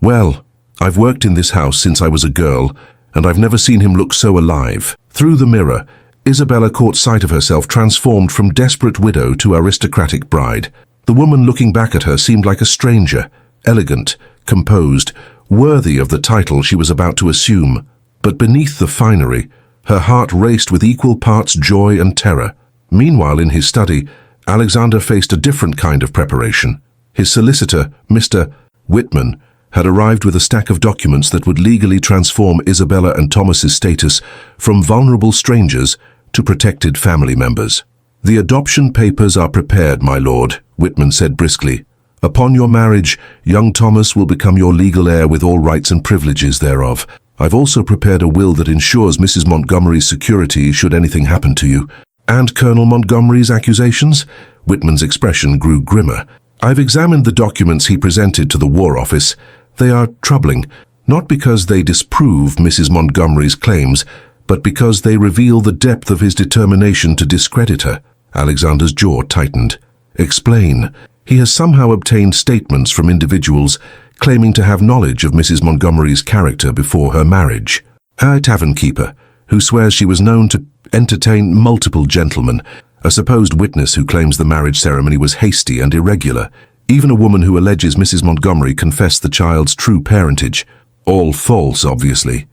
Speaker 1: well, I've worked in this house since I was a girl, and I've never seen him look so alive." Through the mirror, Isabella caught sight of herself transformed from desperate widow to aristocratic bride. The woman looking back at her seemed like a stranger, elegant, composed, worthy of the title she was about to assume. But beneath the finery, her heart raced with equal parts joy and terror. Meanwhile, in his study, Alexander faced a different kind of preparation. His solicitor, Mr. Whitman, had arrived with a stack of documents that would legally transform Isabella and Thomas's status from vulnerable strangers to protected family members. "The adoption papers are prepared, my lord," Whitman said briskly. "Upon your marriage, young Thomas will become your legal heir with all rights and privileges thereof. I've also prepared a will that ensures Mrs. Montgomery's security should anything happen to you." "And Colonel Montgomery's accusations?" Whitman's expression grew grimmer. "I've examined the documents he presented to the War Office. They are troubling, not because they disprove Mrs. Montgomery's claims, but because they reveal the depth of his determination to discredit her." Alexander's jaw tightened. "Explain." "He has somehow obtained statements from individuals claiming to have knowledge of Mrs. Montgomery's character before her marriage. A tavern keeper, who swears she was known to entertain multiple gentlemen, a supposed witness who claims the marriage ceremony was hasty and irregular, even a woman who alleges Mrs. Montgomery confessed the child's true parentage. All false, obviously,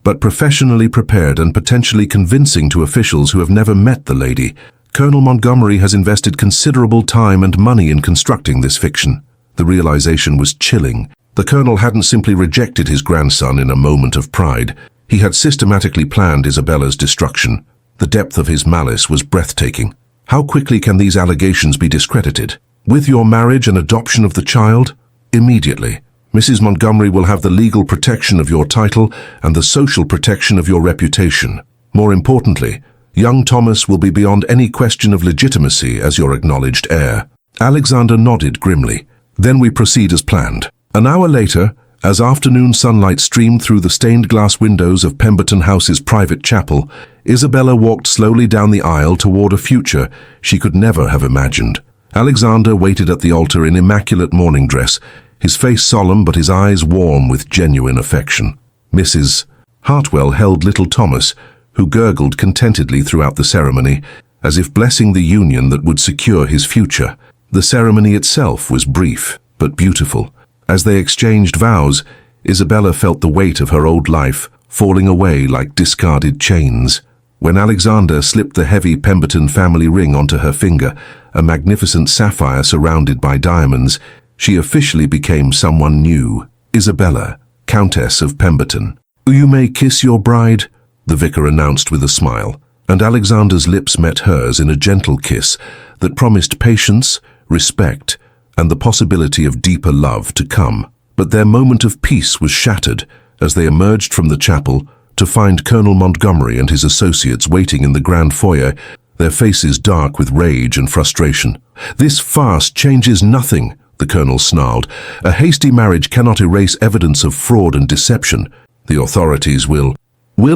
Speaker 1: but professionally prepared and potentially convincing to officials who have never met the lady. Colonel Montgomery has invested considerable time and money in constructing this fiction." The realization was chilling. The colonel hadn't simply rejected his grandson in a moment of pride. He had systematically planned Isabella's destruction. The depth of his malice was breathtaking. "How quickly can these allegations be discredited?" "With your marriage and adoption of the child?" "Immediately. Mrs. Montgomery will have the legal protection of your title and the social protection of your reputation. More importantly, young Thomas will be beyond any question of legitimacy as your acknowledged heir." Alexander nodded grimly. "Then we proceed as planned." An hour later, as afternoon sunlight streamed through the stained glass windows of Pemberton House's private chapel, Isabella walked slowly down the aisle toward a future she could never have imagined. Alexander waited at the altar in immaculate morning dress, his face solemn but his eyes warm with genuine affection. Mrs. Hartwell held little Thomas, who gurgled contentedly throughout the ceremony, as if blessing the union that would secure his future. The ceremony itself was brief, but beautiful. As they exchanged vows, Isabella felt the weight of her old life falling away like discarded chains. When Alexander slipped the heavy Pemberton family ring onto her finger, a magnificent sapphire surrounded by diamonds, she officially became someone new. Isabella, Countess of Pemberton. "You may kiss your bride," the vicar announced with a smile, and Alexander's lips met hers in a gentle kiss that promised patience, respect, and the possibility of deeper love to come. But their moment of peace was shattered as they emerged from the chapel to find Colonel Montgomery and his associates waiting in the grand foyer, their faces dark with rage and frustration. "This farce changes nothing," the colonel snarled. "A hasty marriage cannot erase evidence of fraud and deception. The authorities will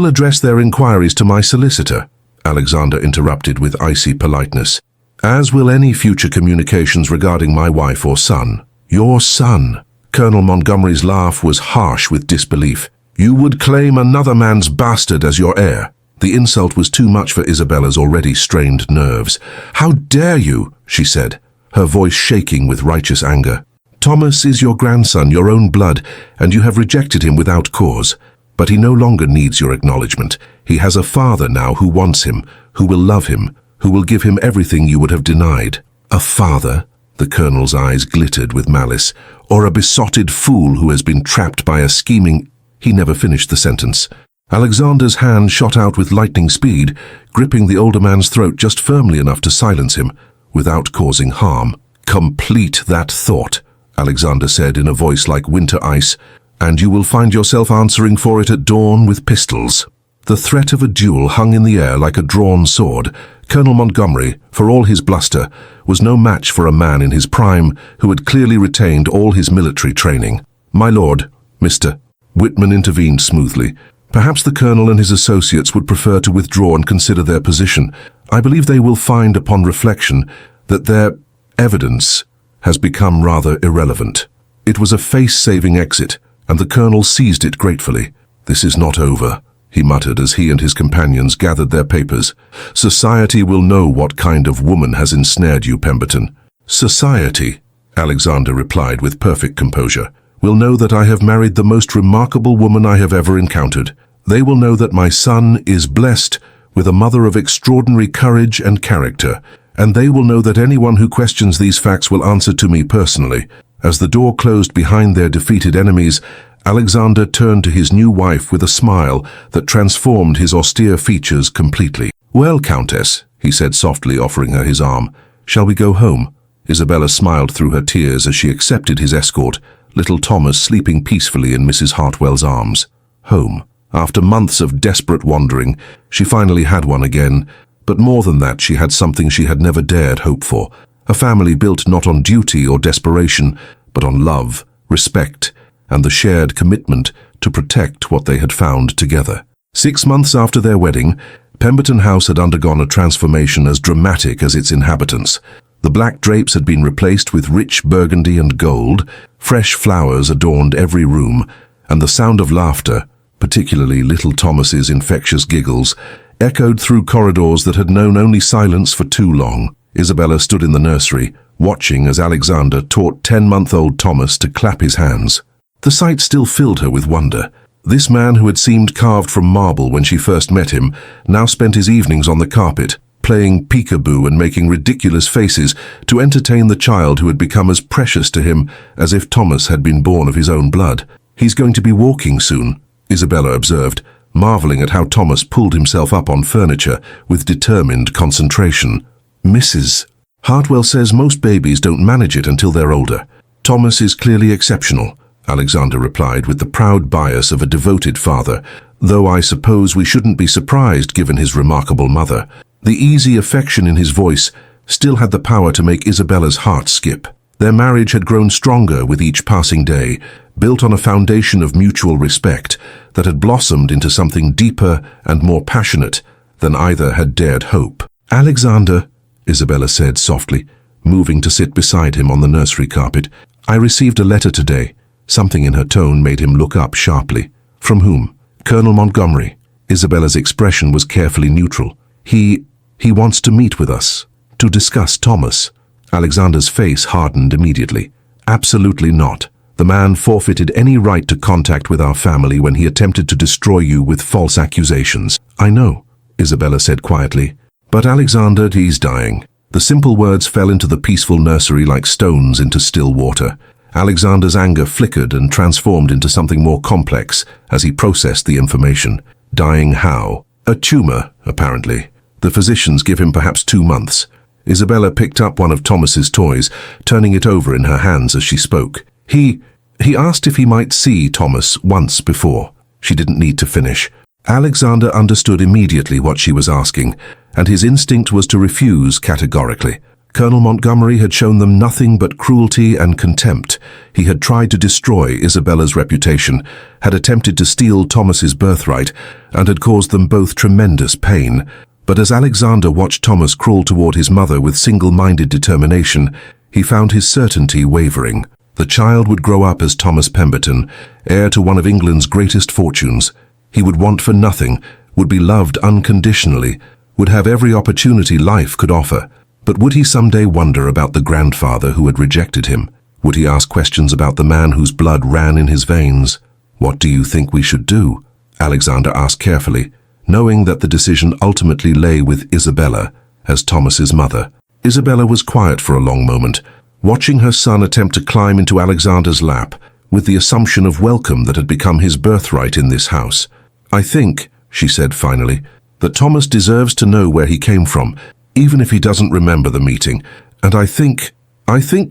Speaker 1: address their inquiries to my solicitor," Alexander interrupted with icy politeness. As will any future communications regarding my wife or son. Your son. Colonel Montgomery's laugh was harsh with disbelief. You would claim another man's bastard as your heir. The insult was too much for Isabella's already strained nerves. How dare you, she said, her voice shaking with righteous anger. Thomas is your grandson, your own blood, and you have rejected him without cause. But he no longer needs your acknowledgement. He has a father now who wants him, who will love him, who will give him everything you would have denied. A father? The colonel's eyes glittered with malice. Or a besotted fool who has been trapped by a scheming... He never finished the sentence. Alexander's hand shot out with lightning speed, gripping the older man's throat just firmly enough to silence him, without causing harm. Complete that thought, Alexander said in a voice like winter ice, and you will find yourself answering for it at dawn with pistols. The threat of a duel hung in the air like a drawn sword. Colonel Montgomery, for all his bluster, was no match for a man in his prime who had clearly retained all his military training. My lord, Mr. Whitman intervened smoothly. Perhaps the colonel and his associates would prefer to withdraw and consider their position. I believe they will find upon reflection that their evidence has become rather irrelevant. It was a face-saving exit, and the colonel seized it gratefully. This is not over, he muttered as he and his companions gathered their papers. Society will know what kind of woman has ensnared you, Pemberton. Society, Alexander replied with perfect composure, will know that I have married the most remarkable woman I have ever encountered. They will know that my son is blessed with a mother of extraordinary courage and character, and they will know that anyone who questions these facts will answer to me personally. As the door closed behind their defeated enemies, Alexander turned to his new wife with a smile that transformed his austere features completely. Well, Countess, he said softly, offering her his arm, shall we go home? Isabella smiled through her tears as she accepted his escort, little Thomas sleeping peacefully in Mrs. Hartwell's arms. Home. After months of desperate wandering, she finally had one again, but more than that, she had something she had never dared hope for. A family built not on duty or desperation, but on love, respect, and the shared commitment to protect what they had found together. 6 months after their wedding, Pemberton House had undergone a transformation as dramatic as its inhabitants. The black drapes had been replaced with rich burgundy and gold, fresh flowers adorned every room, and the sound of laughter, particularly little Thomas's infectious giggles, echoed through corridors that had known only silence for too long. Isabella stood in the nursery, watching as Alexander taught 10-month-old Thomas to clap his hands. The sight still filled her with wonder. This man who had seemed carved from marble when she first met him now spent his evenings on the carpet, playing peekaboo and making ridiculous faces to entertain the child who had become as precious to him as if Thomas had been born of his own blood. He's going to be walking soon, Isabella observed, marveling at how Thomas pulled himself up on furniture with determined concentration. Mrs. Hartwell says most babies don't manage it until they're older. Thomas is clearly exceptional, Alexander replied with the proud bias of a devoted father, though I suppose we shouldn't be surprised given his remarkable mother. The easy affection in his voice still had the power to make Isabella's heart skip. Their marriage had grown stronger with each passing day, built on a foundation of mutual respect that had blossomed into something deeper and more passionate than either had dared hope. Alexander, Isabella said softly, moving to sit beside him on the nursery carpet, I received a letter today. Something in her tone made him look up sharply. From whom? Colonel Montgomery. Isabella's expression was carefully neutral. He wants to meet with us, to discuss Thomas. Alexander's face hardened immediately. Absolutely not. The man forfeited any right to contact with our family when he attempted to destroy you with false accusations. I know, Isabella said quietly. But Alexander, he's dying. The simple words fell into the peaceful nursery like stones into still water. Alexander's anger flickered and transformed into something more complex as he processed the information. Dying how? A tumor, apparently. The physicians give him perhaps 2 months. Isabella picked up one of Thomas's toys, turning it over in her hands as she spoke. He asked if he might see Thomas once before. She didn't need to finish. Alexander understood immediately what she was asking, and his instinct was to refuse categorically. Colonel Montgomery had shown them nothing but cruelty and contempt. He had tried to destroy Isabella's reputation, had attempted to steal Thomas's birthright, and had caused them both tremendous pain. But as Alexander watched Thomas crawl toward his mother with single-minded determination, he found his certainty wavering. The child would grow up as Thomas Pemberton, heir to one of England's greatest fortunes. He would want for nothing, would be loved unconditionally, would have every opportunity life could offer. But would he someday wonder about the grandfather who had rejected him? Would he ask questions about the man whose blood ran in his veins? "What do you think we should do?" Alexander asked carefully, knowing that the decision ultimately lay with Isabella as Thomas's mother. Isabella was quiet for a long moment, watching her son attempt to climb into Alexander's lap with the assumption of welcome that had become his birthright in this house. "I think," she said finally, "that Thomas deserves to know where he came from, even if he doesn't remember the meeting. And I think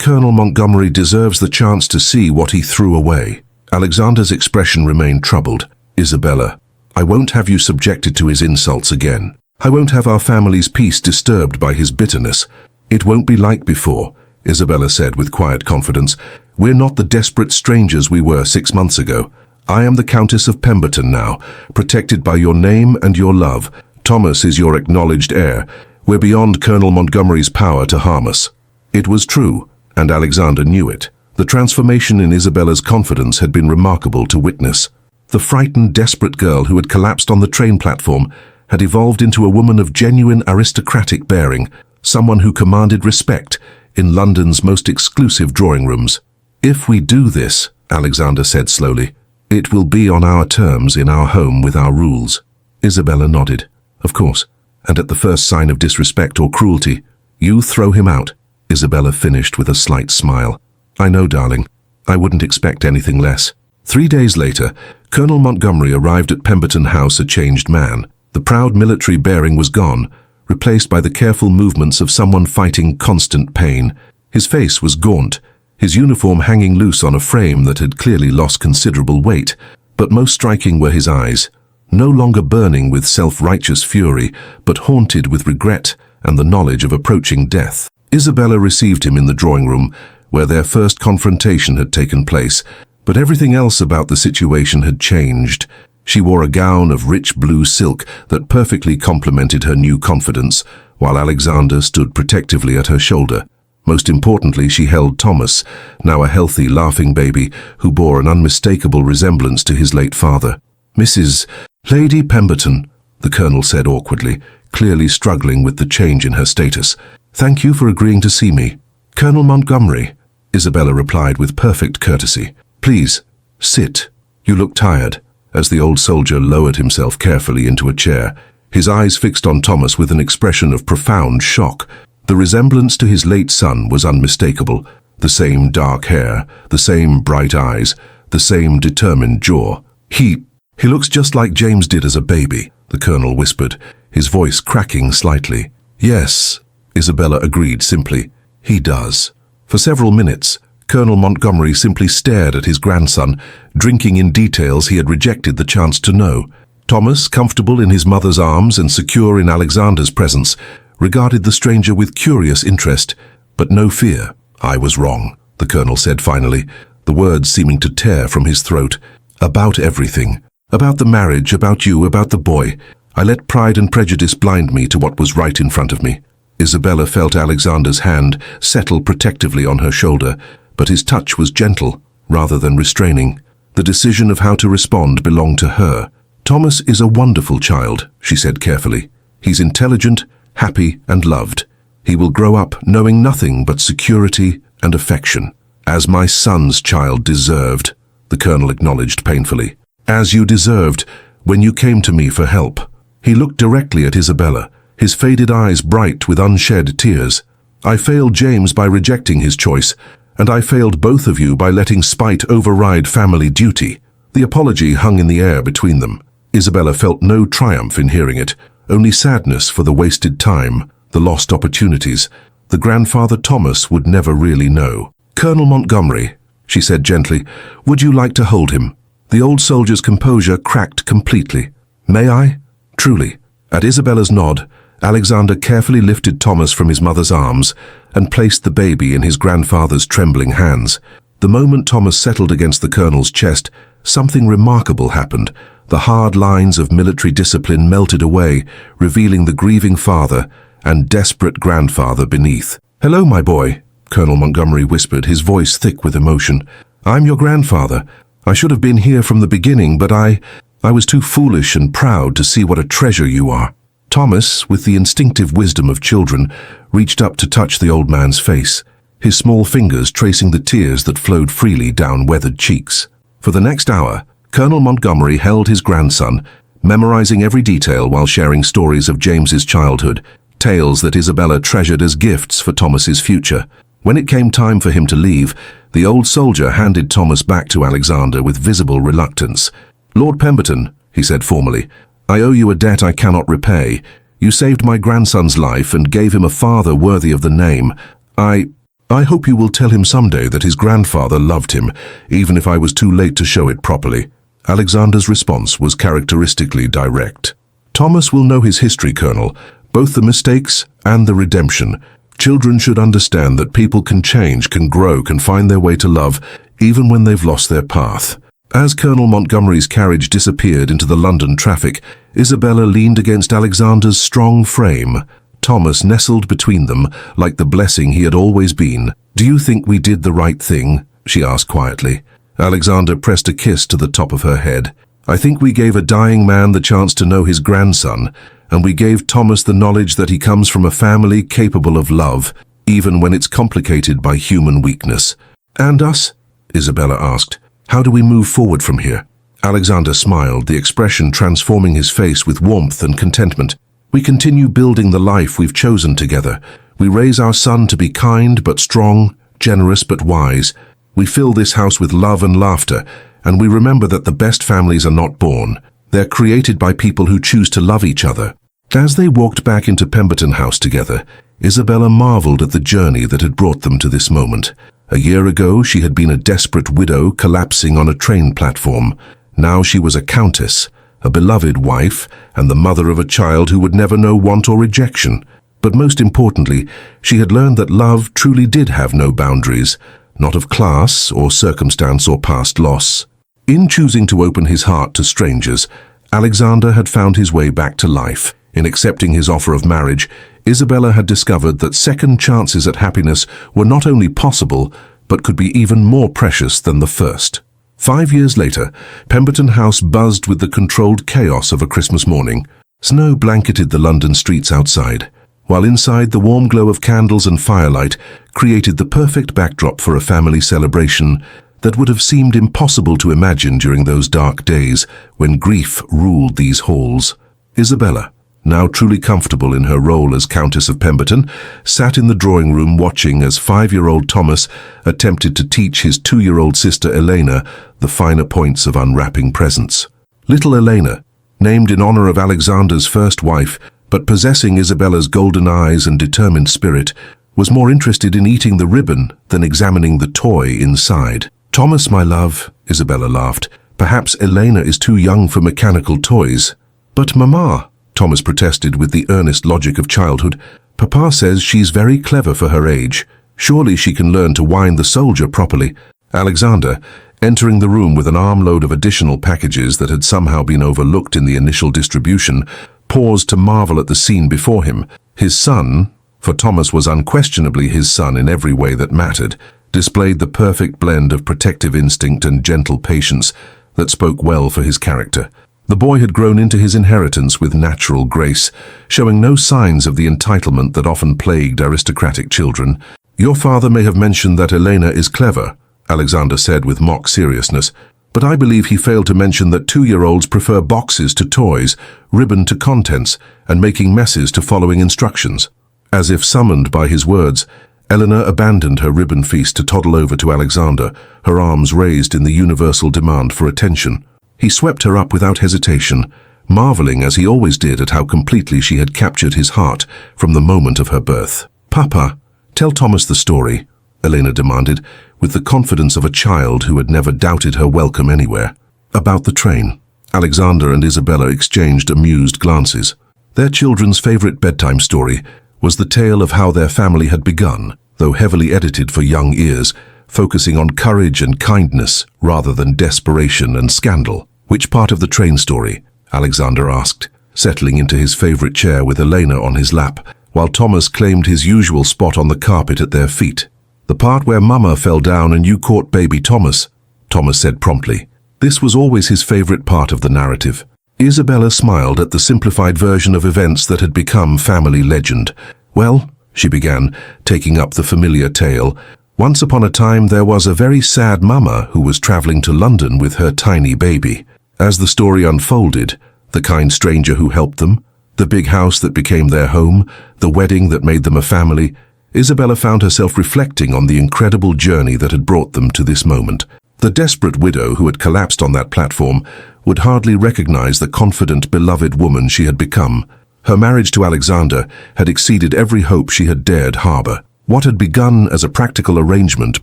Speaker 1: Colonel Montgomery deserves the chance to see what he threw away." Alexander's expression remained troubled. "Isabella, I won't have you subjected to his insults again. I won't have our family's peace disturbed by his bitterness. It won't be like before," Isabella said with quiet confidence. "We're not the desperate strangers we were 6 months ago. I am the Countess of Pemberton now, protected by your name and your love. Thomas is your acknowledged heir. We're beyond Colonel Montgomery's power to harm us." It was true, and Alexander knew it. The transformation in Isabella's confidence had been remarkable to witness. The frightened, desperate girl who had collapsed on the train platform had evolved into a woman of genuine aristocratic bearing, someone who commanded respect in London's most exclusive drawing rooms. "If we do this," Alexander said slowly, "it will be on our terms in our home with our rules." Isabella nodded. "Of course. And at the first sign of disrespect or cruelty, you throw him out," Isabella finished with a slight smile. "I know, darling. I wouldn't expect anything less." 3 days later, Colonel Montgomery arrived at Pemberton House a changed man. The proud military bearing was gone, replaced by the careful movements of someone fighting constant pain. His face was gaunt, his uniform hanging loose on a frame that had clearly lost considerable weight, but most striking were his eyes, no longer burning with self-righteous fury, but haunted with regret and the knowledge of approaching death. Isabella received him in the drawing room, where their first confrontation had taken place, but everything else about the situation had changed. She wore a gown of rich blue silk that perfectly complemented her new confidence, while Alexander stood protectively at her shoulder. Most importantly, she held Thomas, now a healthy, laughing baby who bore an unmistakable resemblance to his late father. "Mrs. Lady Pemberton," the colonel said awkwardly, clearly struggling with the change in her status. "Thank you for agreeing to see me." "Colonel Montgomery," Isabella replied with perfect courtesy. "Please, sit. You look tired," as the old soldier lowered himself carefully into a chair, his eyes fixed on Thomas with an expression of profound shock. The resemblance to his late son was unmistakable. The same dark hair, the same bright eyes, the same determined jaw. He looks just like James did as a baby," the colonel whispered, his voice cracking slightly. "Yes," Isabella agreed simply. "He does." For several minutes, Colonel Montgomery simply stared at his grandson, drinking in details he had rejected the chance to know. Thomas, comfortable in his mother's arms and secure in Alexander's presence, regarded the stranger with curious interest, but no fear. "I was wrong," the colonel said finally, the words seeming to tear from his throat. "About everything. About the marriage, about you, about the boy. I let pride and prejudice blind me to what was right in front of me." Isabella felt Alexander's hand settle protectively on her shoulder, but his touch was gentle, rather than restraining. The decision of how to respond belonged to her. "Thomas is a wonderful child," she said carefully. "He's intelligent, happy, and loved. He will grow up knowing nothing but security and affection. As my son's child deserved," the colonel acknowledged painfully. "As you deserved when you came to me for help." He looked directly at Isabella, his faded eyes bright with unshed tears. "I failed James by rejecting his choice, and I failed both of you by letting spite override family duty." The apology hung in the air between them. Isabella felt no triumph in hearing it, only sadness for the wasted time, the lost opportunities. The grandfather Thomas would never really know. "Colonel Montgomery," she said gently, "would you like to hold him?" The old soldier's composure cracked completely. "May I?" "Truly." At Isabella's nod, Alexander carefully lifted Thomas from his mother's arms and placed the baby in his grandfather's trembling hands. The moment Thomas settled against the colonel's chest, something remarkable happened. The hard lines of military discipline melted away, revealing the grieving father and desperate grandfather beneath. "Hello, my boy," Colonel Montgomery whispered, his voice thick with emotion. "I'm your grandfather. I should have been here from the beginning, but I was too foolish and proud to see what a treasure you are." Thomas, with the instinctive wisdom of children, reached up to touch the old man's face, his small fingers tracing the tears that flowed freely down weathered cheeks. For the next hour, Colonel Montgomery held his grandson, memorizing every detail while sharing stories of James's childhood, tales that Isabella treasured as gifts for Thomas's future. When it came time for him to leave, the old soldier handed Thomas back to Alexander with visible reluctance. "Lord Pemberton," he said formally, "I owe you a debt I cannot repay. You saved my grandson's life and gave him a father worthy of the name. I hope you will tell him someday that his grandfather loved him, even if I was too late to show it properly." Alexander's response was characteristically direct. "Thomas will know his history, Colonel, both the mistakes and the redemption. Children should understand that people can change, can grow, can find their way to love, even when they've lost their path." As Colonel Montgomery's carriage disappeared into the London traffic, Isabella leaned against Alexander's strong frame. Thomas nestled between them like the blessing he had always been. "Do you think we did the right thing?" she asked quietly. Alexander pressed a kiss to the top of her head. "I think we gave a dying man the chance to know his grandson, and we gave Thomas the knowledge that he comes from a family capable of love, even when it's complicated by human weakness." "And us?" Isabella asked. "How do we move forward from here?" Alexander smiled, the expression transforming his face with warmth and contentment. "We continue building the life we've chosen together. We raise our son to be kind but strong, generous but wise. We fill this house with love and laughter, and we remember that the best families are not born. They're created by people who choose to love each other." As they walked back into Pemberton House together, Isabella marveled at the journey that had brought them to this moment. A year ago, she had been a desperate widow collapsing on a train platform. Now she was a countess, a beloved wife, and the mother of a child who would never know want or rejection. But most importantly, she had learned that love truly did have no boundaries, not of class or circumstance or past loss. In choosing to open his heart to strangers, Alexander had found his way back to life. In accepting his offer of marriage, Isabella had discovered that second chances at happiness were not only possible, but could be even more precious than the first. 5 years later, Pemberton House buzzed with the controlled chaos of a Christmas morning. Snow blanketed the London streets outside, while inside the warm glow of candles and firelight created the perfect backdrop for a family celebration that would have seemed impossible to imagine during those dark days when grief ruled these halls. Isabella, now truly comfortable in her role as Countess of Pemberton, sat in the drawing room watching as 5-year-old Thomas attempted to teach his 2-year-old sister Elena the finer points of unwrapping presents. Little Elena, named in honor of Alexander's first wife, but possessing Isabella's golden eyes and determined spirit, was more interested in eating the ribbon than examining the toy inside. "Thomas, my love," Isabella laughed, "perhaps Elena is too young for mechanical toys." "But Mama," Thomas protested with the earnest logic of childhood, "Papa says she's very clever for her age. Surely she can learn to wind the soldier properly." Alexander, entering the room with an armload of additional packages that had somehow been overlooked in the initial distribution, paused to marvel at the scene before him. His son, for Thomas was unquestionably his son in every way that mattered, displayed the perfect blend of protective instinct and gentle patience that spoke well for his character. The boy had grown into his inheritance with natural grace, showing no signs of the entitlement that often plagued aristocratic children. "Your father may have mentioned that Elena is clever," Alexander said with mock seriousness, "but I believe he failed to mention that 2-year-olds prefer boxes to toys, ribbon to contents, and making messes to following instructions." As if summoned by his words, Eleanor abandoned her ribbon feast to toddle over to Alexander, her arms raised in the universal demand for attention. He swept her up without hesitation, marveling as he always did at how completely she had captured his heart from the moment of her birth. "Papa, tell Thomas the story," Elena demanded, with the confidence of a child who had never doubted her welcome anywhere. "About the train." Alexander and Isabella exchanged amused glances. Their children's favorite bedtime story was the tale of how their family had begun, though heavily edited for young ears, focusing on courage and kindness rather than desperation and scandal. Which part of the train story? Alexander asked, settling into his favorite chair with Elena on his lap, while Thomas claimed his usual spot on the carpet at their feet. The part where Mama fell down and you caught baby Thomas, Thomas said promptly. This was always his favorite part of the narrative. Isabella smiled at the simplified version of events that had become family legend. Well, she began, taking up the familiar tale, once upon a time there was a very sad mama who was traveling to London with her tiny baby. As the story unfolded, the kind stranger who helped them, the big house that became their home, the wedding that made them a family, Isabella found herself reflecting on the incredible journey that had brought them to this moment. The desperate widow who had collapsed on that platform would hardly recognize the confident, beloved woman she had become. Her marriage to Alexander had exceeded every hope she had dared harbor. What had begun as a practical arrangement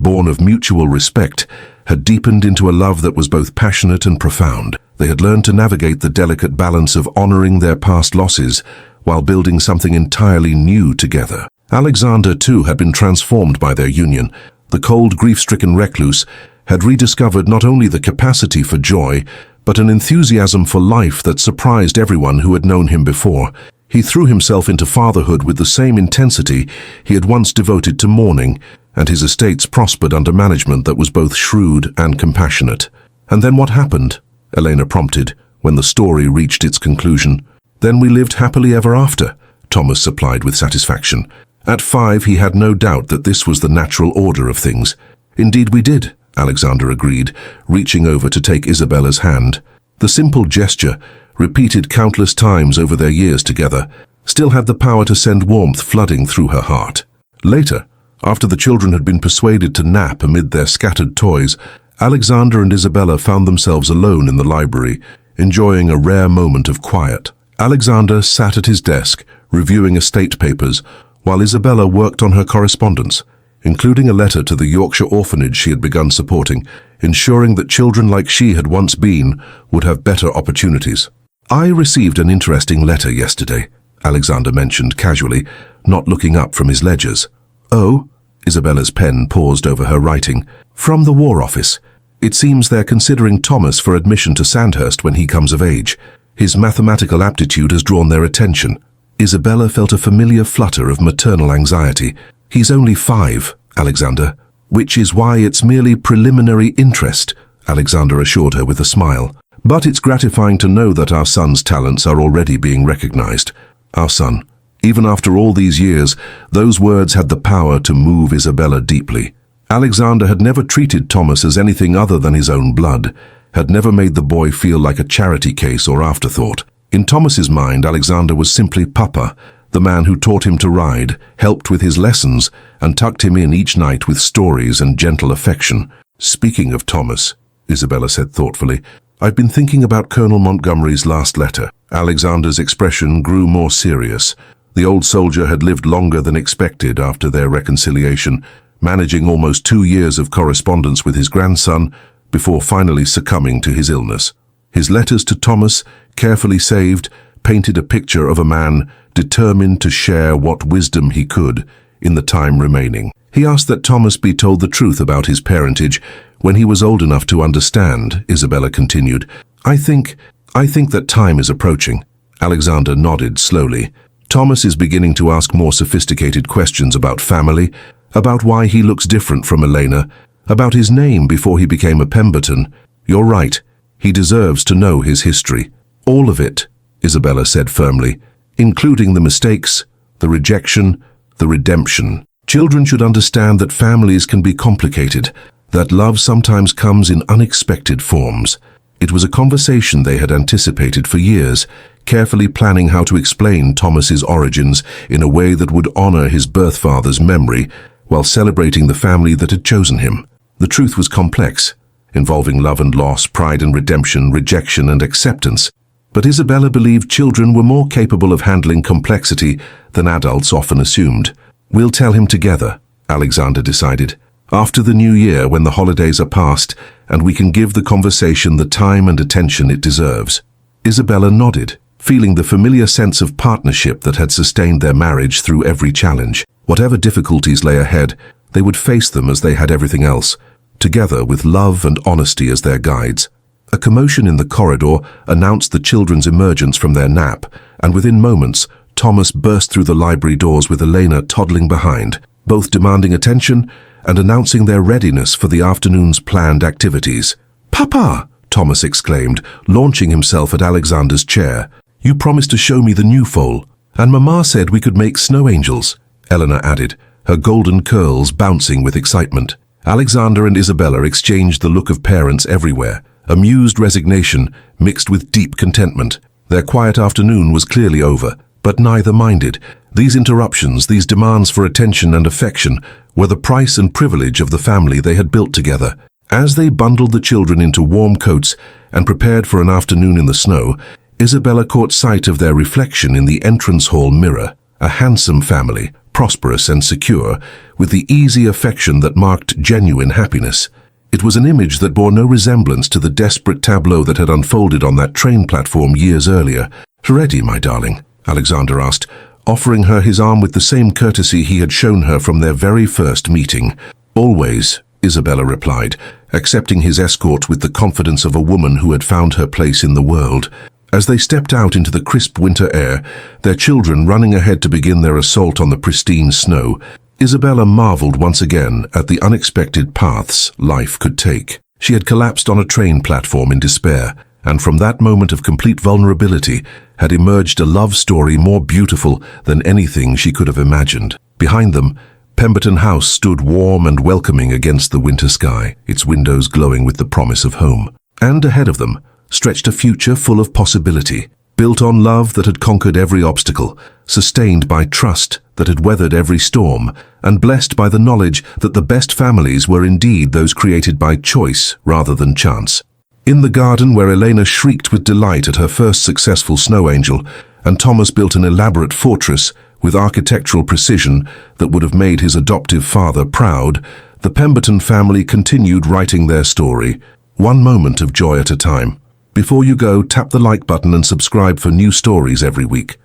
Speaker 1: born of mutual respect had deepened into a love that was both passionate and profound. They had learned to navigate the delicate balance of honoring their past losses while building something entirely new together. Alexander, too, had been transformed by their union. The cold, grief-stricken recluse had rediscovered not only the capacity for joy, but an enthusiasm for life that surprised everyone who had known him before. He threw himself into fatherhood with the same intensity he had once devoted to mourning, and his estates prospered under management that was both shrewd and compassionate. And then what happened? Elena prompted, when the story reached its conclusion. Then we lived happily ever after, Thomas supplied with satisfaction. At 5, he had no doubt that this was the natural order of things. Indeed we did, Alexander agreed, reaching over to take Isabella's hand. The simple gesture, repeated countless times over their years together, still had the power to send warmth flooding through her heart. Later, after the children had been persuaded to nap amid their scattered toys, Alexander and Isabella found themselves alone in the library, enjoying a rare moment of quiet. Alexander sat at his desk, reviewing estate papers, while Isabella worked on her correspondence, including a letter to the Yorkshire orphanage she had begun supporting, ensuring that children like she had once been would have better opportunities. I received an interesting letter yesterday, Alexander mentioned casually, not looking up from his ledgers. Oh, Isabella's pen paused over her writing. From the War Office. It seems they're considering Thomas for admission to Sandhurst when he comes of age. His mathematical aptitude has drawn their attention. Isabella felt a familiar flutter of maternal anxiety. He's only 5, Alexander, which is why it's merely preliminary interest, Alexander assured her with a smile. But it's gratifying to know that our son's talents are already being recognized. Our son. Even after all these years, those words had the power to move Isabella deeply. Alexander had never treated Thomas as anything other than his own blood, had never made the boy feel like a charity case or afterthought. In Thomas's mind, Alexander was simply Papa, the man who taught him to ride, helped with his lessons, and tucked him in each night with stories and gentle affection. Speaking of Thomas, Isabella said thoughtfully, I've been thinking about Colonel Montgomery's last letter. Alexander's expression grew more serious. The old soldier had lived longer than expected after their reconciliation, managing almost 2 years of correspondence with his grandson before finally succumbing to his illness. His letters to Thomas, carefully saved, painted a picture of a man determined to share what wisdom he could in the time remaining. He asked that Thomas be told the truth about his parentage when he was old enough to understand, Isabella continued. I think that time is approaching. Alexander nodded slowly. Thomas is beginning to ask more sophisticated questions about family, about why he looks different from Elena, about his name before he became a Pemberton. You're right. He deserves to know his history. All of it, Isabella said firmly, including the mistakes, the rejection, the redemption. Children should understand that families can be complicated, that love sometimes comes in unexpected forms. It was a conversation they had anticipated for years, carefully planning how to explain Thomas's origins in a way that would honor his birth father's memory while celebrating the family that had chosen him. The truth was complex, involving love and loss, pride and redemption, rejection and acceptance. But Isabella believed children were more capable of handling complexity than adults often assumed. We'll tell him together, Alexander decided. After the new year, when the holidays are past, and we can give the conversation the time and attention it deserves. Isabella nodded, feeling the familiar sense of partnership that had sustained their marriage through every challenge. Whatever difficulties lay ahead, they would face them as they had everything else, together with love and honesty as their guides. A commotion in the corridor announced the children's emergence from their nap, and within moments, Thomas burst through the library doors with Elena toddling behind, both demanding attention and announcing their readiness for the afternoon's planned activities. "Papa!" Thomas exclaimed, launching himself at Alexander's chair. "You promised to show me the new foal, and Mama said we could make snow angels," Eleanor added, her golden curls bouncing with excitement. Alexander and Isabella exchanged the look of parents everywhere, amused resignation mixed with deep contentment. Their quiet afternoon was clearly over, but neither minded. These interruptions, these demands for attention and affection, were the price and privilege of the family they had built together. As they bundled the children into warm coats and prepared for an afternoon in the snow, Isabella caught sight of their reflection in the entrance hall mirror. A handsome family, prosperous and secure, with the easy affection that marked genuine happiness. It was an image that bore no resemblance to the desperate tableau that had unfolded on that train platform years earlier. "Ready, my darling?" Alexander asked, offering her his arm with the same courtesy he had shown her from their very first meeting. "Always," Isabella replied, accepting his escort with the confidence of a woman who had found her place in the world. As they stepped out into the crisp winter air, their children running ahead to begin their assault on the pristine snow, Isabella marveled once again at the unexpected paths life could take. She had collapsed on a train platform in despair, and from that moment of complete vulnerability had emerged a love story more beautiful than anything she could have imagined. Behind them, Pemberton House stood warm and welcoming against the winter sky, its windows glowing with the promise of home. And ahead of them stretched a future full of possibility, built on love that had conquered every obstacle, sustained by trust that had weathered every storm, and blessed by the knowledge that the best families were indeed those created by choice rather than chance. In the garden where Elena shrieked with delight at her first successful snow angel, and Thomas built an elaborate fortress with architectural precision that would have made his adoptive father proud, the Pemberton family continued writing their story, one moment of joy at a time. Before you go, tap the like button and subscribe for new stories every week.